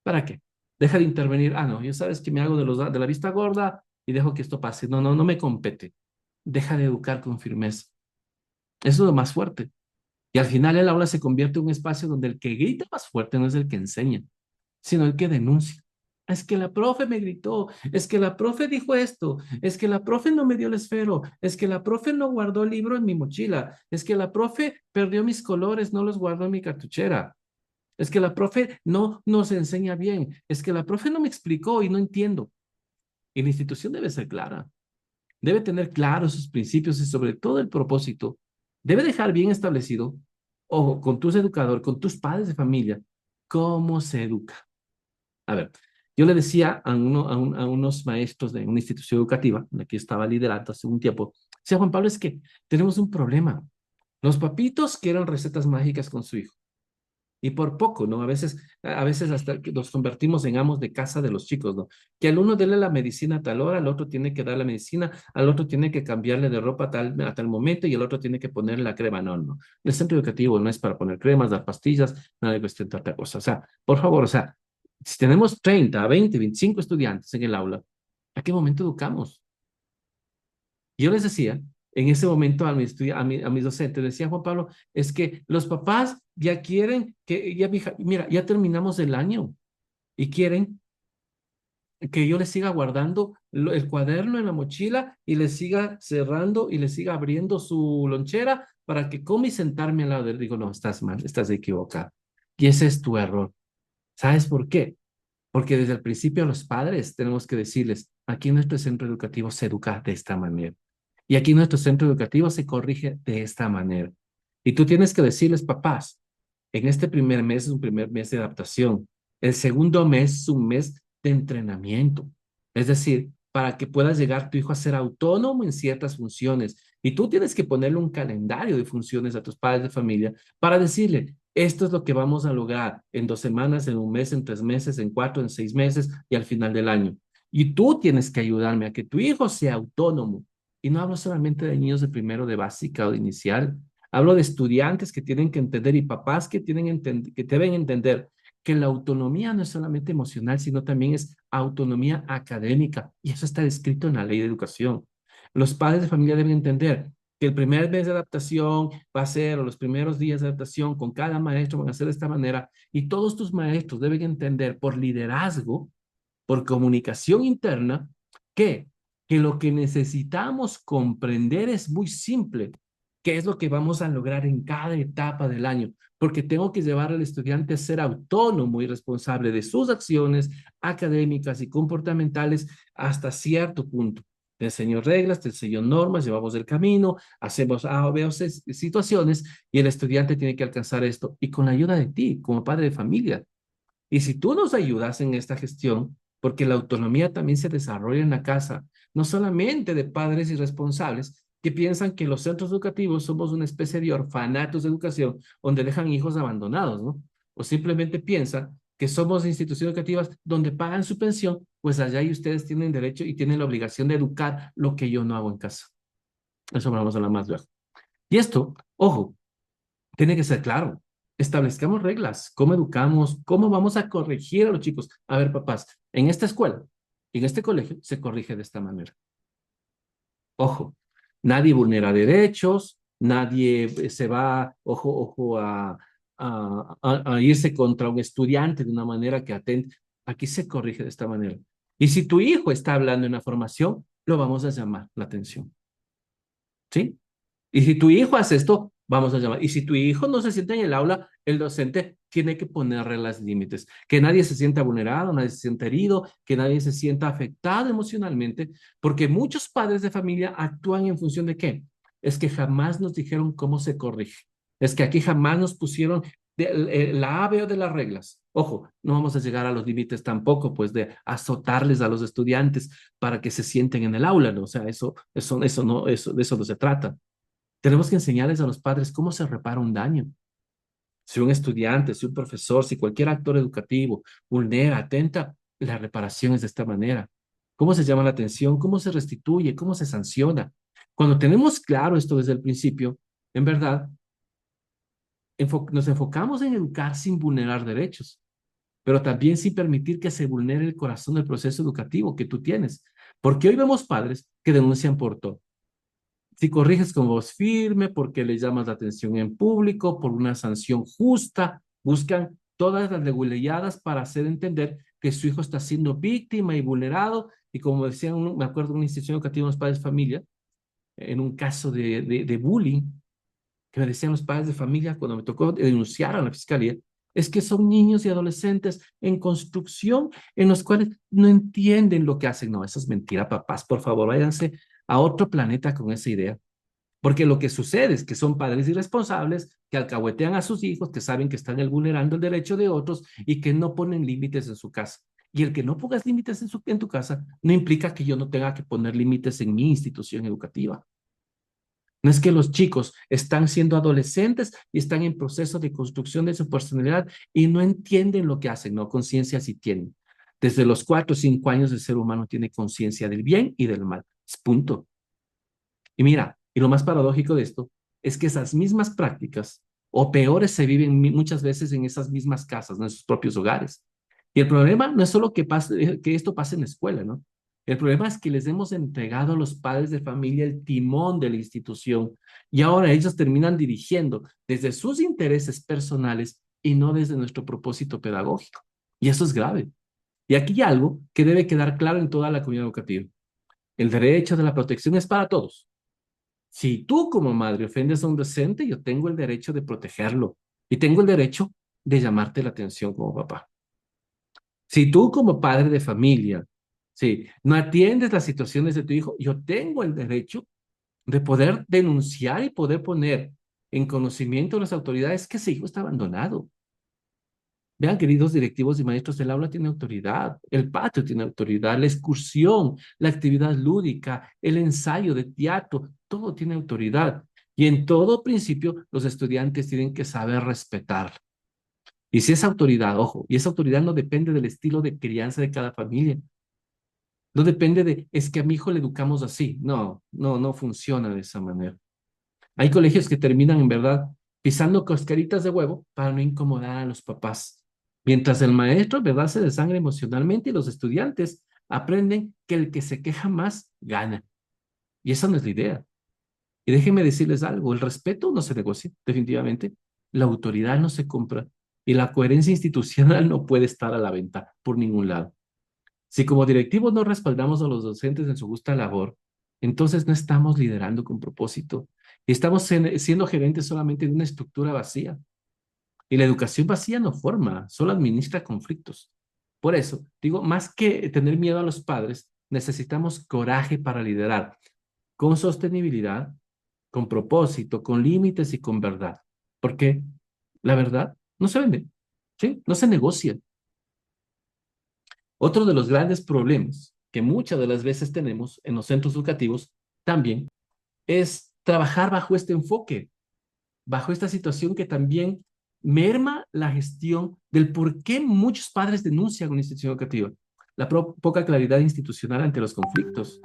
¿Para qué? Deja de intervenir. No, yo sabes que me hago de la vista gorda y dejo que esto pase. No, no, no me compete. Deja de educar con firmeza. Eso es lo más fuerte. Y al final el aula se convierte en un espacio donde el que grita más fuerte no es el que enseña, sino el que denuncia. Es que la profe me gritó, es que la profe dijo esto, es que la profe no me dio el esfero, es que la profe no guardó el libro en mi mochila, es que la profe perdió mis colores, no los guardó en mi cartuchera, es que la profe no nos enseña bien, es que la profe no me explicó y no entiendo. Y la institución debe ser clara, debe tener claros sus principios y sobre todo el propósito. Debe dejar bien establecido, ojo, con tus educadores, con tus padres de familia, cómo se educa. A ver, yo le decía a unos maestros de una institución educativa, la que estaba liderando hace un tiempo, decía Juan Pablo, es que tenemos un problema. Los papitos quieren recetas mágicas con su hijo. Y por poco, ¿no? A veces hasta que nos convertimos en amos de casa de los chicos, ¿no? Que al uno dele la medicina a tal hora, al otro tiene que dar la medicina, al otro tiene que cambiarle de ropa a tal momento y el otro tiene que ponerle la crema. No, no. El centro educativo no es para poner cremas, dar pastillas, nada de cuestión de otra cosa. O sea, por favor, o sea, si tenemos 30, 20, 25 estudiantes en el aula, ¿a qué momento educamos? Yo les decía, en ese momento a mis docentes, decía Juan Pablo, es que los papás ya quieren que, ya, mira, ya terminamos el año y quieren que yo les siga guardando el cuaderno en la mochila y les siga cerrando y les siga abriendo su lonchera para que come y sentarme al lado de él. Digo, no, estás mal, estás equivocado. Y ese es tu error. ¿Sabes por qué? Porque desde el principio a los padres tenemos que decirles, aquí en nuestro centro educativo se educa de esta manera. Y aquí en nuestro centro educativo se corrige de esta manera. Y tú tienes que decirles, papás, en este primer mes es un primer mes de adaptación. El segundo mes es un mes de entrenamiento. Es decir, para que puedas llegar tu hijo a ser autónomo en ciertas funciones. Y tú tienes que ponerle un calendario de funciones a tus padres de familia para decirle, esto es lo que vamos a lograr en 2 semanas, en un mes, en 3 meses, en 4, en 6 meses y al final del año. Y tú tienes que ayudarme a que tu hijo sea autónomo. Y no hablo solamente de niños de primero de básica o de inicial. Hablo de estudiantes que tienen que entender y papás que, que deben entender que la autonomía no es solamente emocional, sino también es autonomía académica. Y eso está descrito en la ley de educación. Los padres de familia deben entender que el primer mes de adaptación va a ser, o los primeros días de adaptación con cada maestro van a ser de esta manera, y todos tus maestros deben entender por liderazgo, por comunicación interna, que, que lo que necesitamos comprender es muy simple, qué es lo que vamos a lograr en cada etapa del año, porque tengo que llevar al estudiante a ser autónomo y responsable de sus acciones académicas y comportamentales hasta cierto punto. Te enseño reglas, te enseño normas, llevamos el camino, hacemos A o B o C situaciones y el estudiante tiene que alcanzar esto y con la ayuda de ti, como padre de familia. Y si tú nos ayudas en esta gestión, porque la autonomía también se desarrolla en la casa, no solamente de padres irresponsables que piensan que los centros educativos somos una especie de orfanatos de educación donde dejan hijos abandonados, ¿no? O simplemente piensan que somos instituciones educativas donde pagan su pensión, pues allá y ustedes tienen derecho y tienen la obligación de educar lo que yo no hago en casa. Eso vamos a hablar más luego. Y esto, ojo, tiene que ser claro. Establezcamos reglas, cómo educamos, cómo vamos a corregir a los chicos. A ver, papás, en esta escuela, en este colegio, se corrige de esta manera. Ojo, nadie vulnera derechos, nadie se va, ojo, a irse contra un estudiante de una manera que atente. Aquí se corrige de esta manera. Y si tu hijo está hablando en la formación, lo vamos a llamar la atención. ¿Sí? Y si tu hijo hace esto, vamos a llamar. Y si tu hijo no se sienta en el aula, el docente tiene que ponerle las límites. Que nadie se sienta vulnerado, nadie se sienta herido, que nadie se sienta afectado emocionalmente, porque muchos padres de familia actúan en función de qué. Es que jamás nos dijeron cómo se corrige. Es que aquí jamás nos pusieron la A, B o de las reglas. Ojo, no vamos a llegar a los límites tampoco, pues de azotarles a los estudiantes para que se sienten en el aula, ¿no? O sea, de eso no se trata. Tenemos que enseñarles a los padres cómo se repara un daño. Si un estudiante, si un profesor, si cualquier actor educativo vulnera, atenta, la reparación es de esta manera. ¿Cómo se llama la atención? ¿Cómo se restituye? ¿Cómo se sanciona? Cuando tenemos claro esto desde el principio, en verdad, nos enfocamos en educar sin vulnerar derechos, pero también sin permitir que se vulnere el corazón del proceso educativo que tú tienes. Porque hoy vemos padres que denuncian por todo. Si corriges con voz firme, porque le llamas la atención en público, por una sanción justa, buscan todas las leguleyadas para hacer entender que su hijo está siendo víctima y vulnerado. Y como decían, me acuerdo de una institución educativa, unos padres de familia, en un caso de bullying, que me decían los padres de familia cuando me tocó denunciar a la fiscalía, es que son niños y adolescentes en construcción en los cuales no entienden lo que hacen. No, eso es mentira, papás, por favor, váyanse a otro planeta con esa idea. Porque lo que sucede es que son padres irresponsables que alcahuetean a sus hijos, que saben que están vulnerando el derecho de otros y que no ponen límites en su casa. Y el que no pongas límites en tu casa no implica que yo no tenga que poner límites en mi institución educativa. No es que los chicos están siendo adolescentes y están en proceso de construcción de su personalidad y no entienden lo que hacen, no, conciencia sí tienen. Desde los 4 o 5 años el ser humano tiene conciencia del bien y del mal. Es punto. Y mira, y lo más paradójico de esto es que esas mismas prácticas o peores se viven muchas veces en esas mismas casas, ¿no? En sus propios hogares. Y el problema no es solo que, que esto pase en la escuela, ¿no? El problema es que les hemos entregado a los padres de familia el timón de la institución y ahora ellos terminan dirigiendo desde sus intereses personales y no desde nuestro propósito pedagógico. Y eso es grave. Y aquí hay algo que debe quedar claro en toda la comunidad educativa. El derecho de la protección es para todos. Si tú como madre ofendes a un docente, yo tengo el derecho de protegerlo y tengo el derecho de llamarte la atención como papá. Si tú como padre de familia, sí, no atiendes las situaciones de tu hijo, yo tengo el derecho de poder denunciar y poder poner en conocimiento de las autoridades que ese hijo está abandonado. Vean, queridos directivos y maestros, el aula tiene autoridad, el patio tiene autoridad, la excursión, la actividad lúdica, el ensayo de teatro, todo tiene autoridad. Y en todo principio, los estudiantes tienen que saber respetar. Y si esa autoridad, ojo, y esa autoridad no depende del estilo de crianza de cada familia, no depende de, es que a mi hijo le educamos así. No, no, no funciona de esa manera. Hay colegios que terminan en verdad pisando cascaritas de huevo para no incomodar a los papás. Mientras el maestro, en verdad, se desangra emocionalmente y los estudiantes aprenden que el que se queja más gana. Y esa no es la idea. Y déjenme decirles algo, el respeto no se negocia, definitivamente. La autoridad no se compra y la coherencia institucional no puede estar a la venta por ningún lado. Si como directivos no respaldamos a los docentes en su justa labor, entonces no estamos liderando con propósito y estamos siendo gerentes solamente de una estructura vacía. Y la educación vacía no forma, solo administra conflictos. Por eso, digo, más que tener miedo a los padres, necesitamos coraje para liderar con sostenibilidad, con propósito, con límites y con verdad. Porque la verdad no se vende, ¿sí? No se negocia. Otro de los grandes problemas que muchas de las veces tenemos en los centros educativos también es trabajar bajo este enfoque, bajo esta situación que también merma la gestión del por qué muchos padres denuncian una institución educativa, la poca claridad institucional ante los conflictos.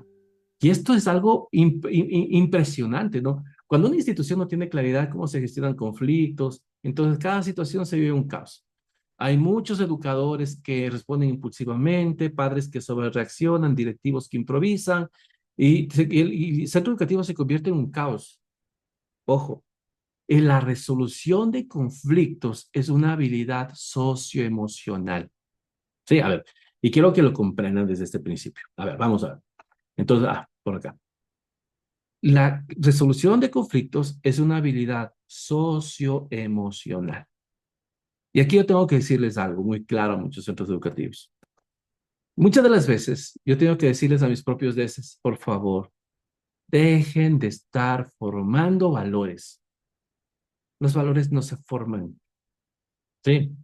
Y esto es algo impresionante, ¿no? Cuando una institución no tiene claridad cómo se gestionan conflictos, entonces cada situación se vive un caos. Hay muchos educadores que responden impulsivamente, padres que sobrereaccionan, directivos que improvisan, y el centro educativo se convierte en un caos. Ojo, en la resolución de conflictos es una habilidad socioemocional. Sí, a ver, y quiero que lo comprendan desde este principio. A ver, vamos a ver. Entonces, por acá. La resolución de conflictos es una habilidad socioemocional. Y aquí yo tengo que decirles algo muy claro a muchos centros educativos. Muchas de las veces yo tengo que decirles a mis propios deses, por favor, dejen de estar formando valores. Los valores no se forman. Sí.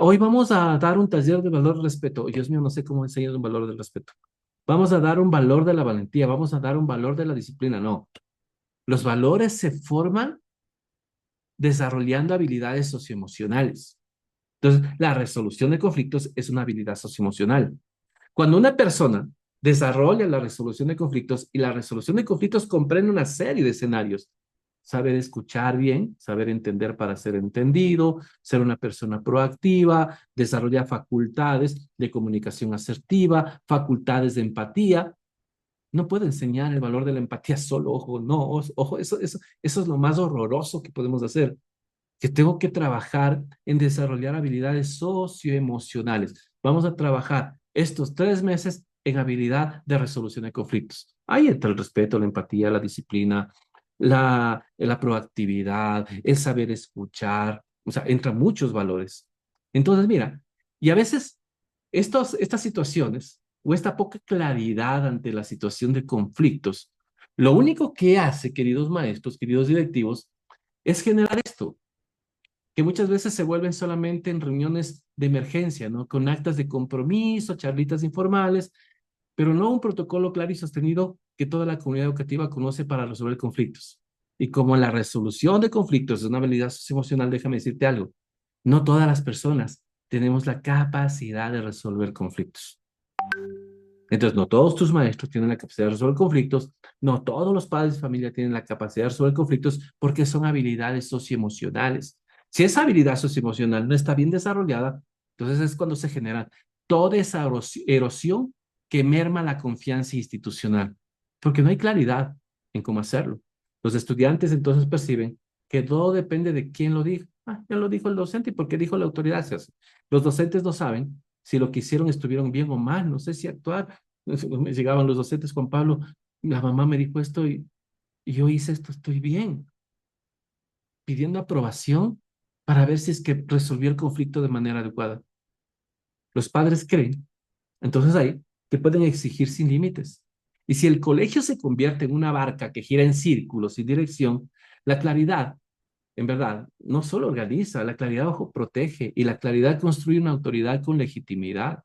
Hoy vamos a dar un taller de valor del respeto. Dios mío, no sé cómo enseñar un valor del respeto. Vamos a dar un valor de la valentía, vamos a dar un valor de la disciplina. No, los valores se forman desarrollando habilidades socioemocionales. Entonces, la resolución de conflictos es una habilidad socioemocional. Cuando una persona desarrolla la resolución de conflictos y la resolución de conflictos comprende una serie de escenarios, saber escuchar bien, saber entender para ser entendido, ser una persona proactiva, desarrollar facultades de comunicación asertiva, facultades de empatía. No puedo enseñar el valor de la empatía solo, ojo, no, ojo, eso es lo más horroroso que podemos hacer, que tengo que trabajar en desarrollar habilidades socioemocionales. Vamos a trabajar estos 3 meses en habilidad de resolución de conflictos. Ahí entra el respeto, la empatía, la disciplina, la proactividad, el saber escuchar, o sea, entran muchos valores. Entonces, mira, y a veces estas situaciones o esta poca claridad ante la situación de conflictos, lo único que hace, queridos maestros, queridos directivos, es generar esto, que muchas veces se vuelven solamente en reuniones de emergencia, ¿no? Con actas de compromiso, charlitas informales, pero no un protocolo claro y sostenido que toda la comunidad educativa conoce para resolver conflictos. Y como la resolución de conflictos es una habilidad socioemocional, déjame decirte algo, no todas las personas tenemos la capacidad de resolver conflictos. Entonces, no todos tus maestros tienen la capacidad de resolver conflictos, no todos los padres de familia tienen la capacidad de resolver conflictos porque son habilidades socioemocionales. Si esa habilidad socioemocional no está bien desarrollada, entonces es cuando se genera toda esa erosión que merma la confianza institucional, porque no hay claridad en cómo hacerlo. Los estudiantes entonces perciben que todo depende de quién lo dijo. Ah, ya lo dijo el docente y por qué dijo la autoridad. Los docentes no saben si lo que hicieron estuvieron bien o mal, no sé si actuar. Me llegaban los docentes, Juan Pablo, la mamá me dijo esto y yo hice esto, estoy bien, pidiendo aprobación para ver si es que resolvió el conflicto de manera adecuada. Los padres creen, entonces ahí, que pueden exigir sin límites. Y si el colegio se convierte en una barca que gira en círculos sin dirección, la claridad, en verdad, no solo organiza, la claridad ojo, protege y la claridad construye una autoridad con legitimidad.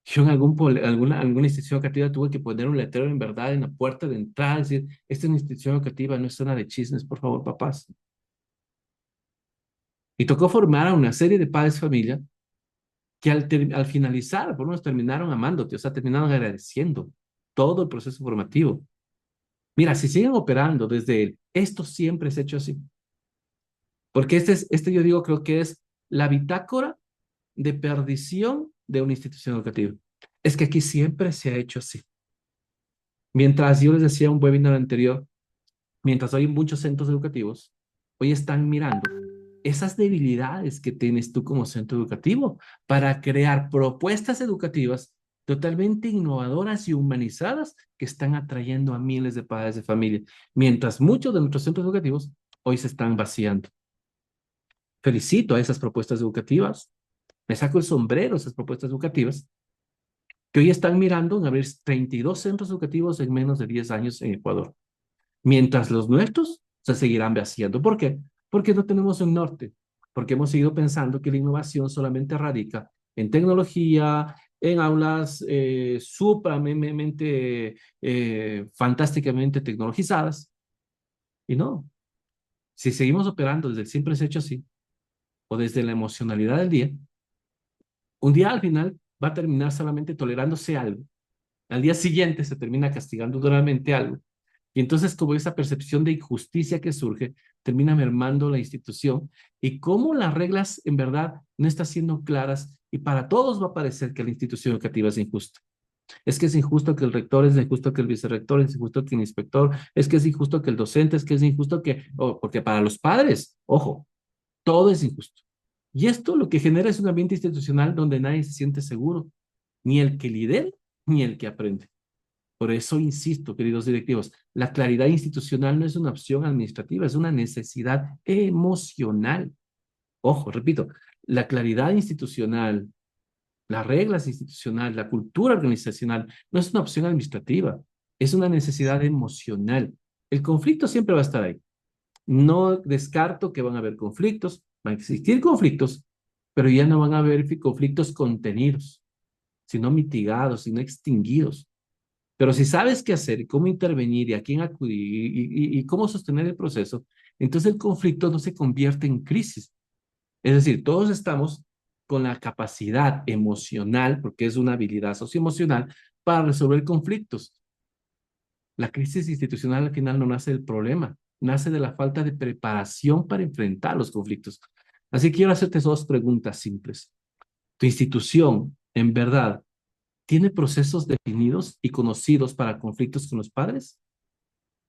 Yo en alguna institución educativa tuve que poner un letrero en verdad en la puerta de entrada, decir, esta es una institución educativa, no es zona de chismes, por favor, papás. Y tocó formar a una serie de padres de familia que al finalizar, por lo menos terminaron amándote, o sea, terminaron agradeciendo todo el proceso formativo. Mira, si siguen operando desde esto siempre es hecho así, porque este yo digo, creo que es la bitácora de perdición de una institución educativa. Es que aquí siempre se ha hecho así. Mientras yo les decía en un webinar anterior, mientras hoy muchos centros educativos hoy están mirando esas debilidades que tienes tú como centro educativo para crear propuestas educativas totalmente innovadoras y humanizadas que están atrayendo a miles de padres de familia, mientras muchos de nuestros centros educativos hoy se están vaciando. Felicito a esas propuestas educativas, me saco el sombrero a esas propuestas educativas que hoy están mirando en abrir 32 centros educativos en menos de 10 años en Ecuador. Mientras los nuestros se seguirán vaciando. ¿Por qué? Porque no tenemos un norte, porque hemos seguido pensando que la innovación solamente radica en tecnología, en aulas supremamente, fantásticamente tecnologizadas. Y no, si seguimos operando desde el simple hecho así, o desde la emocionalidad del día, un día al final va a terminar solamente tolerándose algo. Al día siguiente se termina castigando duramente algo. Y entonces, como esa percepción de injusticia que surge, termina mermando la institución y cómo las reglas en verdad no están siendo claras y para todos va a parecer que la institución educativa es injusta. Es que es injusto que el rector, es injusto que el vicerrector, es injusto que el inspector, es que es injusto que el docente, es que es injusto que, oh, porque para los padres, ojo, todo es injusto. Y esto lo que genera es un ambiente institucional donde nadie se siente seguro, ni el que lidera, ni el que aprende. Por eso insisto, queridos directivos, la claridad institucional no es una opción administrativa, es una necesidad emocional. Ojo, repito, la claridad institucional, las reglas institucionales, la cultura organizacional no es una opción administrativa, es una necesidad emocional. El conflicto siempre va a estar ahí. No descarto que van a haber conflictos, van a existir conflictos, pero ya no van a haber conflictos contenidos, sino mitigados, sino extinguidos. Pero si sabes qué hacer, cómo intervenir y a quién acudir y cómo sostener el proceso, entonces el conflicto no se convierte en crisis. Es decir, todos estamos con la capacidad emocional, porque es una habilidad socioemocional, para resolver conflictos. La crisis institucional al final no nace del problema, nace de la falta de preparación para enfrentar los conflictos. Así que quiero hacerte dos preguntas simples. ¿Tu institución, en verdad, tiene procesos definidos y conocidos para conflictos con los padres?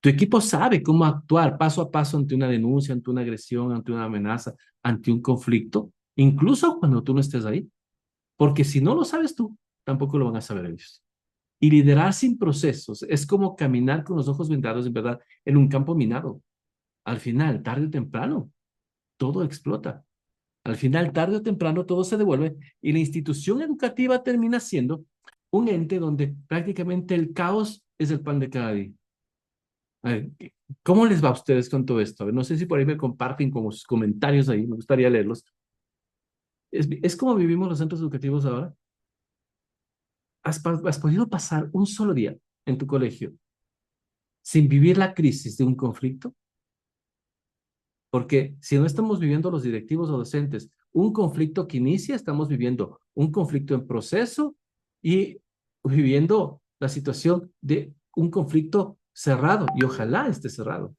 ¿Tu equipo sabe cómo actuar paso a paso ante una denuncia, ante una agresión, ante una amenaza, ante un conflicto, incluso cuando tú no estés ahí? Porque si no lo sabes tú, tampoco lo van a saber ellos. Y liderar sin procesos es como caminar con los ojos vendados, en verdad, en un campo minado. Al final, tarde o temprano, todo explota. Al final, tarde o temprano, todo se devuelve y la institución educativa termina siendo un ente donde prácticamente el caos es el pan de cada día. A ver, ¿cómo les va a ustedes con todo esto? A ver, no sé si por ahí me comparten como sus comentarios ahí, me gustaría leerlos. ¿Es como vivimos los centros educativos ahora? ¿Has podido pasar un solo día en tu colegio sin vivir la crisis de un conflicto? Porque si no estamos viviendo los directivos o docentes un conflicto que inicia, estamos viviendo un conflicto en proceso y viviendo la situación de un conflicto cerrado y ojalá esté cerrado.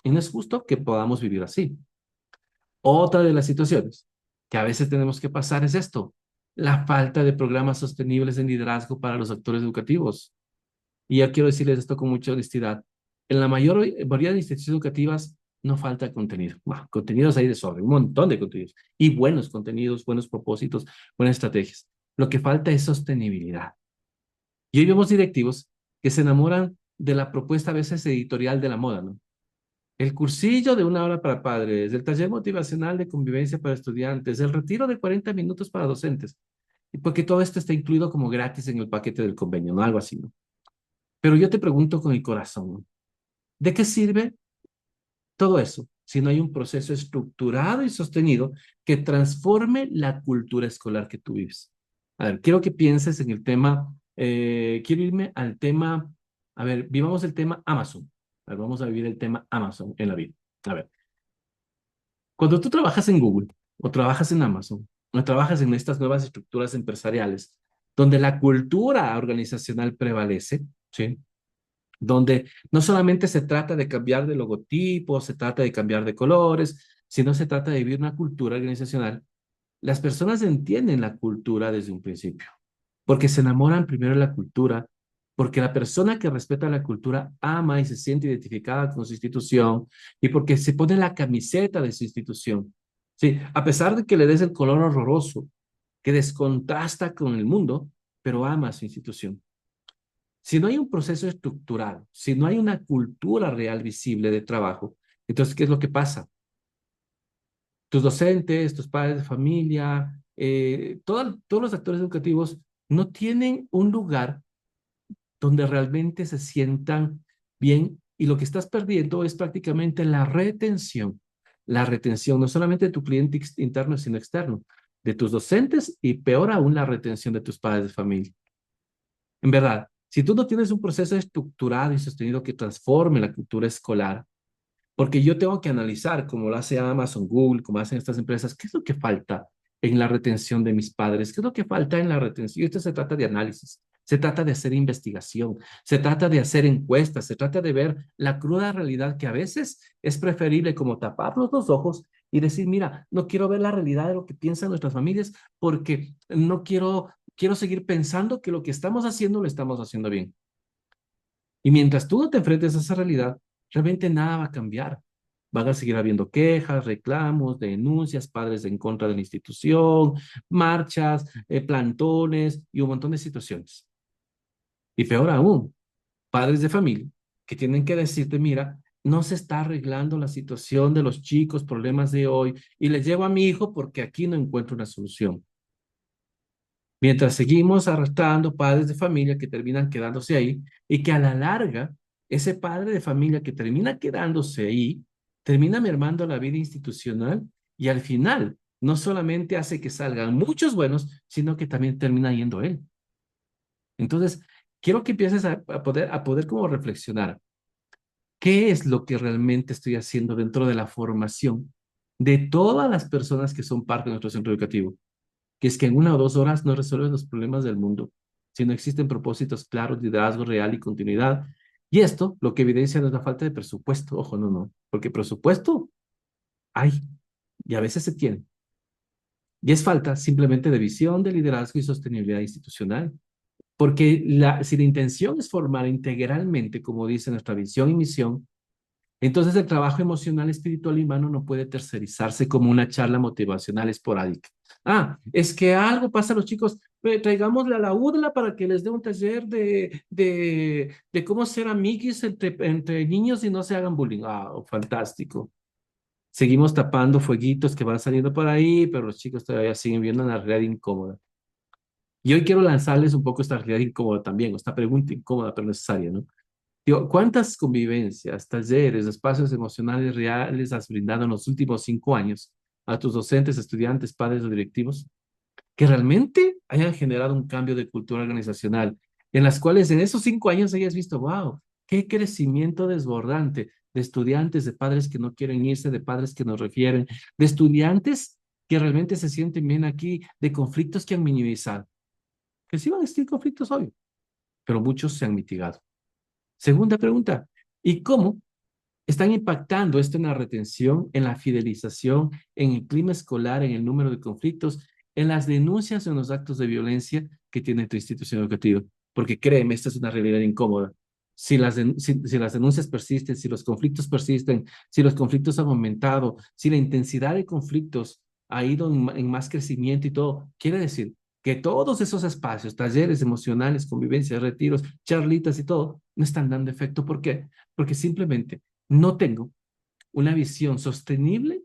Y no es justo que podamos vivir así. Otra de las situaciones que a veces tenemos que pasar es esto, la falta de programas sostenibles en liderazgo para los actores educativos. Y ya quiero decirles esto con mucha honestidad. En la mayoría de instituciones educativas no falta contenido. Bueno, contenidos hay de sobre, un montón de contenidos. Y buenos contenidos, buenos propósitos, buenas estrategias. Lo que falta es sostenibilidad. Y hoy vemos directivos que se enamoran de la propuesta a veces editorial de la moda, ¿no? El cursillo de 1 hora para padres, el taller motivacional de convivencia para estudiantes, el retiro de 40 minutos para docentes. Y porque todo esto está incluido como gratis en el paquete del convenio, ¿no? Algo así, ¿no? Pero yo te pregunto con el corazón, ¿no? ¿De qué sirve todo eso si no hay un proceso estructurado y sostenido que transforme la cultura escolar que tú vives? A ver, quiero que pienses en el tema, quiero irme al tema, a ver, vivamos el tema Amazon. A ver, vamos a vivir el tema Amazon en la vida. A ver, cuando tú trabajas en Google o trabajas en Amazon o trabajas en estas nuevas estructuras empresariales donde la cultura organizacional prevalece, ¿sí? Donde no solamente se trata de cambiar de logotipo, se trata de cambiar de colores, sino se trata de vivir una cultura organizacional. Las personas entienden la cultura desde un principio, porque se enamoran primero de la cultura, porque la persona que respeta la cultura ama y se siente identificada con su institución y porque se pone la camiseta de su institución. Sí, a pesar de que le des el color horroroso, que descontrasta con el mundo, pero ama a su institución. Si no hay un proceso estructural, si no hay una cultura real visible de trabajo, entonces, ¿qué es lo que pasa? Tus docentes, tus padres de familia, todos los actores educativos no tienen un lugar donde realmente se sientan bien y lo que estás perdiendo es prácticamente la retención. La retención no solamente de tu cliente interno, sino externo, de tus docentes y peor aún la retención de tus padres de familia. En verdad, si tú no tienes un proceso estructurado y sostenido que transforme la cultura escolar, porque yo tengo que analizar, como lo hace Amazon, Google, como hacen estas empresas, qué es lo que falta en la retención de mis padres, qué es lo que falta en la retención. Y esto se trata de análisis, se trata de hacer investigación, se trata de hacer encuestas, se trata de ver la cruda realidad que a veces es preferible como taparnos los ojos y decir, mira, no quiero ver la realidad de lo que piensan nuestras familias porque no quiero seguir pensando que lo que estamos haciendo lo estamos haciendo bien. Y mientras tú no te enfrentes a esa realidad, realmente nada va a cambiar. Van a seguir habiendo quejas, reclamos, denuncias, padres en contra de la institución, marchas, plantones y un montón de situaciones. Y peor aún, padres de familia que tienen que decirte, mira, no se está arreglando la situación de los chicos, problemas de hoy, y les llevo a mi hijo porque aquí no encuentro una solución. Mientras seguimos arrastrando padres de familia que terminan quedándose ahí y que a la larga, ese padre de familia que termina quedándose ahí, termina mermando la vida institucional y al final no solamente hace que salgan muchos buenos, sino que también termina yendo él. Entonces, quiero que empieces a poder como reflexionar. ¿Qué es lo que realmente estoy haciendo dentro de la formación de todas las personas que son parte de nuestro centro educativo? Que es que en 1 o 2 horas no resuelven los problemas del mundo, si no existen propósitos claros, liderazgo real y continuidad. Y esto lo que evidencia no es la falta de presupuesto, ojo, no, no, porque presupuesto hay y a veces se tiene. Y es falta simplemente de visión, de liderazgo y sostenibilidad institucional. Porque si la intención es formar integralmente, como dice nuestra visión y misión, entonces el trabajo emocional, espiritual y humano no puede tercerizarse como una charla motivacional esporádica. Ah, es que algo pasa a los chicos, traigámosle a la UDLA para que les dé un taller de cómo ser amiguis entre niños y no se hagan bullying. Ah, fantástico. Seguimos tapando fueguitos que van saliendo por ahí, pero los chicos todavía siguen viendo una realidad incómoda. Y hoy quiero lanzarles un poco esta realidad incómoda también, o esta pregunta incómoda pero necesaria, ¿no? Digo, ¿cuántas convivencias, talleres, espacios emocionales reales has brindado en los últimos 5 años a tus docentes, estudiantes, padres o directivos que realmente hayan generado un cambio de cultura organizacional, en las cuales en esos 5 años hayas visto, wow, Qué crecimiento desbordante de estudiantes, de padres que no quieren irse, de padres que nos refieren, de estudiantes que realmente se sienten bien aquí, de conflictos que han minimizado. Que sí van a existir conflictos hoy, pero muchos se han mitigado. Segunda pregunta, ¿y cómo están impactando esto en la retención, en la fidelización, en el clima escolar, en el número de conflictos, en las denuncias o en los actos de violencia que tiene tu institución educativa? Porque créeme, esta es una realidad incómoda. Si las denuncias persisten, si los conflictos persisten, si los conflictos han aumentado, si la intensidad de conflictos ha ido en más crecimiento y todo, quiere decir que todos esos espacios, talleres emocionales, convivencias, retiros, charlitas y todo, no están dando efecto. ¿Por qué? Porque simplemente no tengo una visión sostenible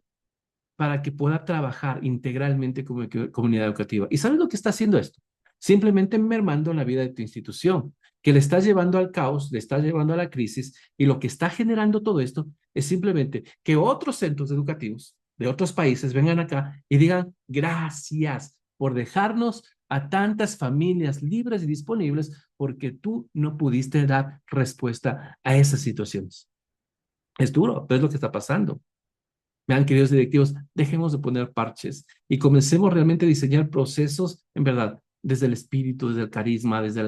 para que pueda trabajar integralmente como comunidad educativa. ¿Y sabes lo que está haciendo esto? Simplemente mermando la vida de tu institución, que le está llevando al caos, le está llevando a la crisis, y lo que está generando todo esto es simplemente que otros centros educativos de otros países vengan acá y digan gracias por dejarnos a tantas familias libres y disponibles porque tú no pudiste dar respuesta a esas situaciones. Es duro, pero es lo que está pasando. Vean, queridos directivos, dejemos de poner parches y comencemos realmente a diseñar procesos, en verdad, desde el espíritu, desde el carisma, desde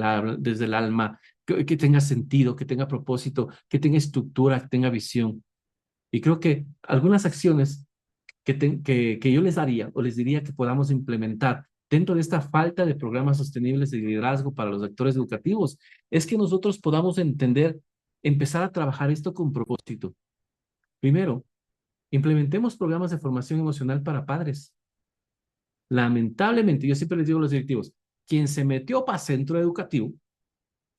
el alma, que tenga sentido, que tenga propósito, que tenga estructura, que tenga visión. Y creo que algunas acciones que yo les daría o les diría que podamos implementar dentro de esta falta de programas sostenibles de liderazgo para los actores educativos es que nosotros podamos entender, empezar a trabajar esto con propósito. Primero, implementemos programas de formación emocional para padres. Lamentablemente, yo siempre les digo a los directivos, quien se metió para centro educativo,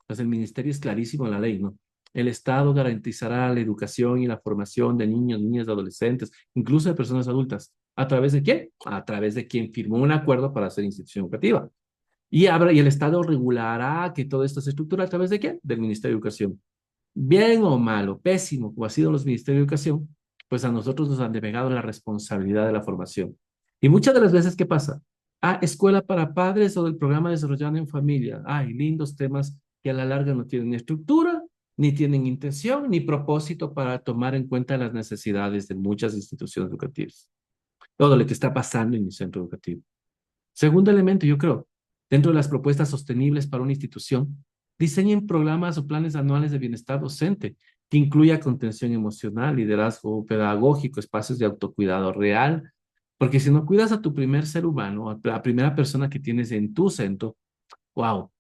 pues el ministerio es clarísimo en la ley, ¿no? El Estado garantizará la educación y la formación de niños, niñas, adolescentes, incluso de personas adultas. ¿A través de quién? A través de quien firmó un acuerdo para ser institución educativa. Y el Estado regulará que todo esto se estructura a través de quién? Del Ministerio de Educación. Bien o malo, pésimo, como ha sido los ministerios de educación, pues a nosotros nos han delegado la responsabilidad de la formación. Y muchas de las veces, ¿qué pasa? Ah, escuela para padres o del programa desarrollado en familia. Ay, lindos temas que a la larga no tienen ni estructura, ni tienen intención, ni propósito para tomar en cuenta las necesidades de muchas instituciones educativas. Todo lo que está pasando en mi centro educativo. Segundo elemento, yo creo, dentro de las propuestas sostenibles para una institución, diseñen programas o planes anuales de bienestar docente que incluya contención emocional, liderazgo pedagógico, espacios de autocuidado real, porque si no cuidas a tu primer ser humano, a la primera persona que tienes en tu centro, wow,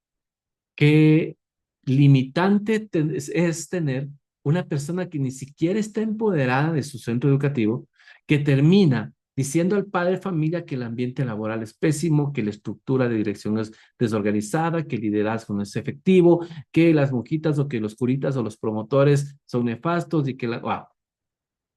qué limitante es tener una persona que ni siquiera está empoderada de su centro educativo, que termina diciendo al padre de familia que el ambiente laboral es pésimo, que la estructura de dirección es desorganizada, que el liderazgo no es efectivo, que las monjitas o que los curitas o los promotores son nefastos y que wow.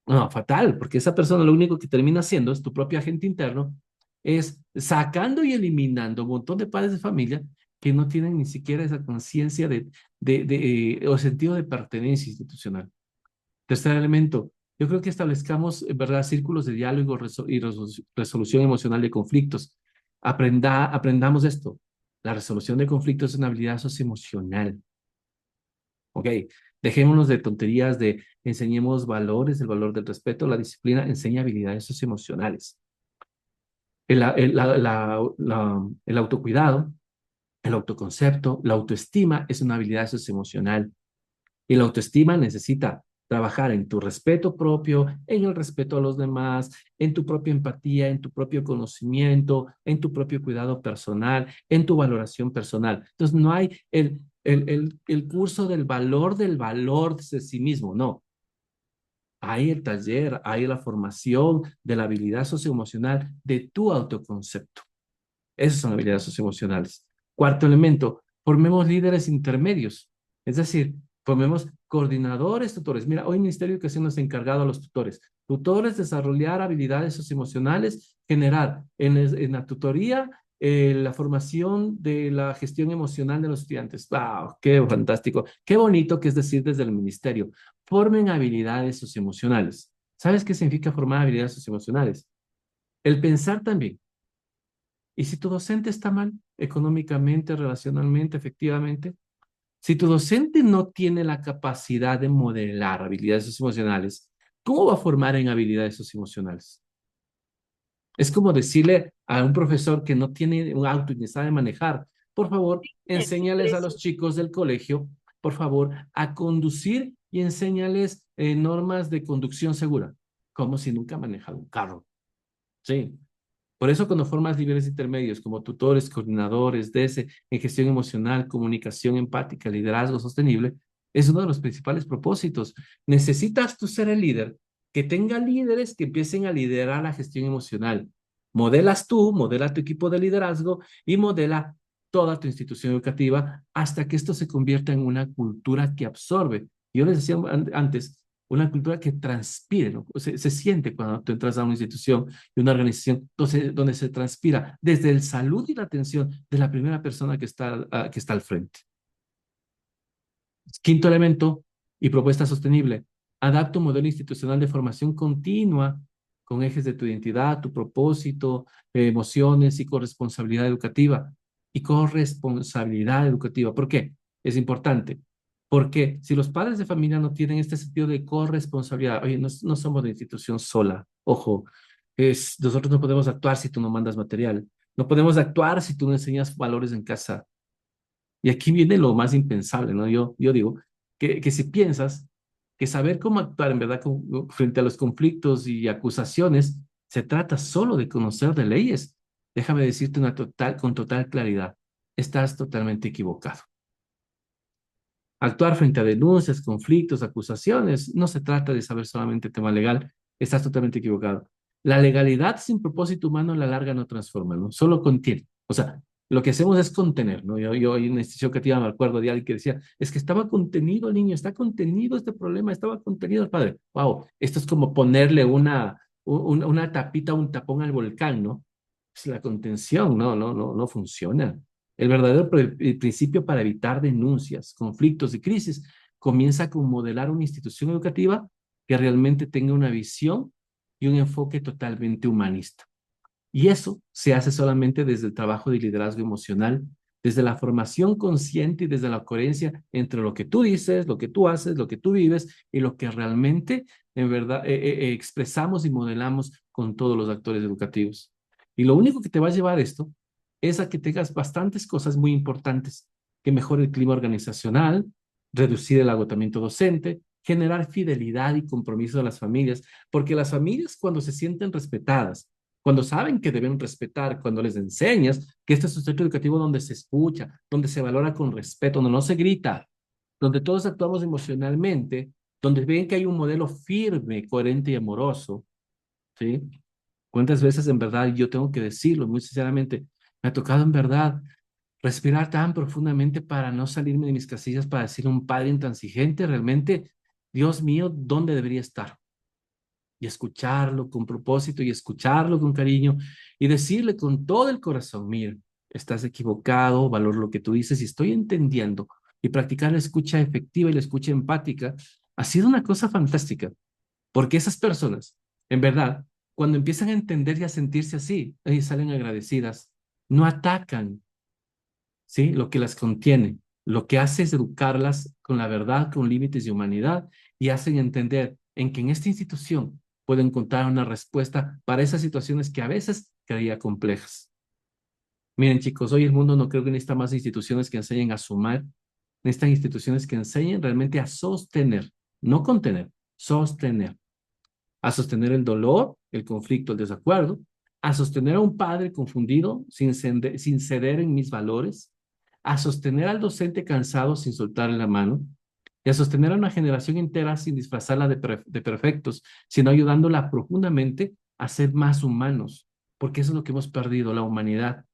No, fatal, porque esa persona lo único que termina haciendo es tu propio agente interno, es sacando y eliminando un montón de padres de familia que no tienen ni siquiera esa conciencia o sentido de pertenencia institucional. Tercer elemento, yo creo que establezcamos, en verdad, círculos de diálogo y resolución emocional de conflictos. Aprendamos esto. La resolución de conflictos es una habilidad socioemocional. Ok, dejémonos de tonterías de enseñemos valores, el valor del respeto, la disciplina, enseña habilidades socioemocionales. El autocuidado, el autoconcepto, la autoestima es una habilidad socioemocional. Y la autoestima necesita trabajar en tu respeto propio, en el respeto a los demás, en tu propia empatía, en tu propio conocimiento, en tu propio cuidado personal, en tu valoración personal. Entonces, no hay el curso del valor de sí mismo, no. Hay el taller, hay la formación de la habilidad socioemocional de tu autoconcepto. Esas son habilidades socioemocionales. Cuarto elemento, formemos líderes intermedios. Es decir, formemos coordinadores, tutores. Mira, hoy el Ministerio de Educación nos ha encargado a los tutores. Tutores desarrollar habilidades socioemocionales, generar en la tutoría la formación de la gestión emocional de los estudiantes. ¡Wow! ¡Qué fantástico! ¡Qué bonito que es decir desde el Ministerio! Formen habilidades socioemocionales. ¿Sabes qué significa formar habilidades socioemocionales? El pensar también. ¿Y si tu docente está mal económicamente, relacionalmente, efectivamente? Si tu docente no tiene la capacidad de modelar habilidades socioemocionales, ¿cómo va a formar en habilidades socioemocionales? Es como decirle a un profesor que no tiene un auto y ni sabe manejar, por favor, Es enséñales a los impresionante. chicos del colegio, por favor, a conducir y enséñales normas de conducción segura, como si nunca ha manejado un carro. Sí. Por eso cuando formas niveles intermedios como tutores, coordinadores, DS, en gestión emocional, comunicación empática, liderazgo sostenible, es uno de los principales propósitos. Necesitas tú ser el líder, que tenga líderes que empiecen a liderar la gestión emocional. Modelas tú, modela tu equipo de liderazgo y modela toda tu institución educativa hasta que esto se convierta en una cultura que absorbe. Yo les decía antes, una cultura que transpire, ¿no? Se siente cuando tú entras a una institución y una organización donde se transpira desde el salud y la atención de la primera persona que está al frente. Quinto elemento y propuesta sostenible. Adapta un modelo institucional de formación continua con ejes de tu identidad, tu propósito, emociones y corresponsabilidad educativa. Y corresponsabilidad educativa. ¿Por qué? Es importante. Porque si los padres de familia no tienen este sentido de corresponsabilidad, oye, no somos de institución sola, ojo, nosotros no podemos actuar si tú no mandas material, no podemos actuar si tú no enseñas valores en casa, y aquí viene lo más impensable, ¿no? Yo digo que si piensas que saber cómo actuar en verdad frente a los conflictos y acusaciones se trata solo de conocer de leyes, déjame decirte con total claridad, estás totalmente equivocado. Actuar frente a denuncias, conflictos, acusaciones, no se trata de saber solamente tema legal, estás totalmente equivocado. La legalidad sin propósito humano a la larga no transforma, ¿no? Solo contiene. O sea, lo que hacemos es contener, ¿no? Yo en una institución creativa me acuerdo de alguien que decía, es que estaba contenido el niño, está contenido este problema, estaba contenido el padre. Wow, esto es como ponerle una tapita, un tapón al volcán, ¿no? Es la contención, no funciona. El verdadero principio para evitar denuncias, conflictos y crisis comienza con modelar una institución educativa que realmente tenga una visión y un enfoque totalmente humanista. Y eso se hace solamente desde el trabajo de liderazgo emocional, desde la formación consciente y desde la coherencia entre lo que tú dices, lo que tú haces, lo que tú vives y lo que realmente, en verdad, expresamos y modelamos con todos los actores educativos. Y lo único que te va a llevar esto es a que tengas bastantes cosas muy importantes, que mejore el clima organizacional, reducir el agotamiento docente, generar fidelidad y compromiso de las familias, porque las familias cuando se sienten respetadas, cuando saben que deben respetar, cuando les enseñas que este es un centro educativo donde se escucha, donde se valora con respeto, donde no se grita, donde todos actuamos emocionalmente, donde ven que hay un modelo firme, coherente y amoroso, ¿sí? ¿Cuántas veces en verdad, yo tengo que decirlo muy sinceramente, me ha tocado en verdad respirar tan profundamente para no salirme de mis casillas, para decirle a un padre intransigente, realmente, Dios mío, ¿dónde debería estar? Y escucharlo con propósito y escucharlo con cariño y decirle con todo el corazón, mira, estás equivocado, valoro lo que tú dices y estoy entendiendo. Y practicar la escucha efectiva y la escucha empática ha sido una cosa fantástica, porque esas personas, en verdad, cuando empiezan a entender y a sentirse así, salen agradecidas, no atacan, ¿sí? Lo que las contiene. Lo que hace es educarlas con la verdad, con límites de humanidad y hacen entender en que en esta institución pueden encontrar una respuesta para esas situaciones que a veces creía complejas. Miren, chicos, hoy el mundo no creo que necesita más instituciones que enseñen a sumar, necesitan instituciones que enseñen realmente a sostener, no contener, sostener, a sostener el dolor, el conflicto, el desacuerdo, a sostener a un padre confundido sin ceder en mis valores, a sostener al docente cansado sin soltarle la mano, y a sostener a una generación entera sin disfrazarla de perfectos, sino ayudándola profundamente a ser más humanos, porque eso es lo que hemos perdido, la humanidad.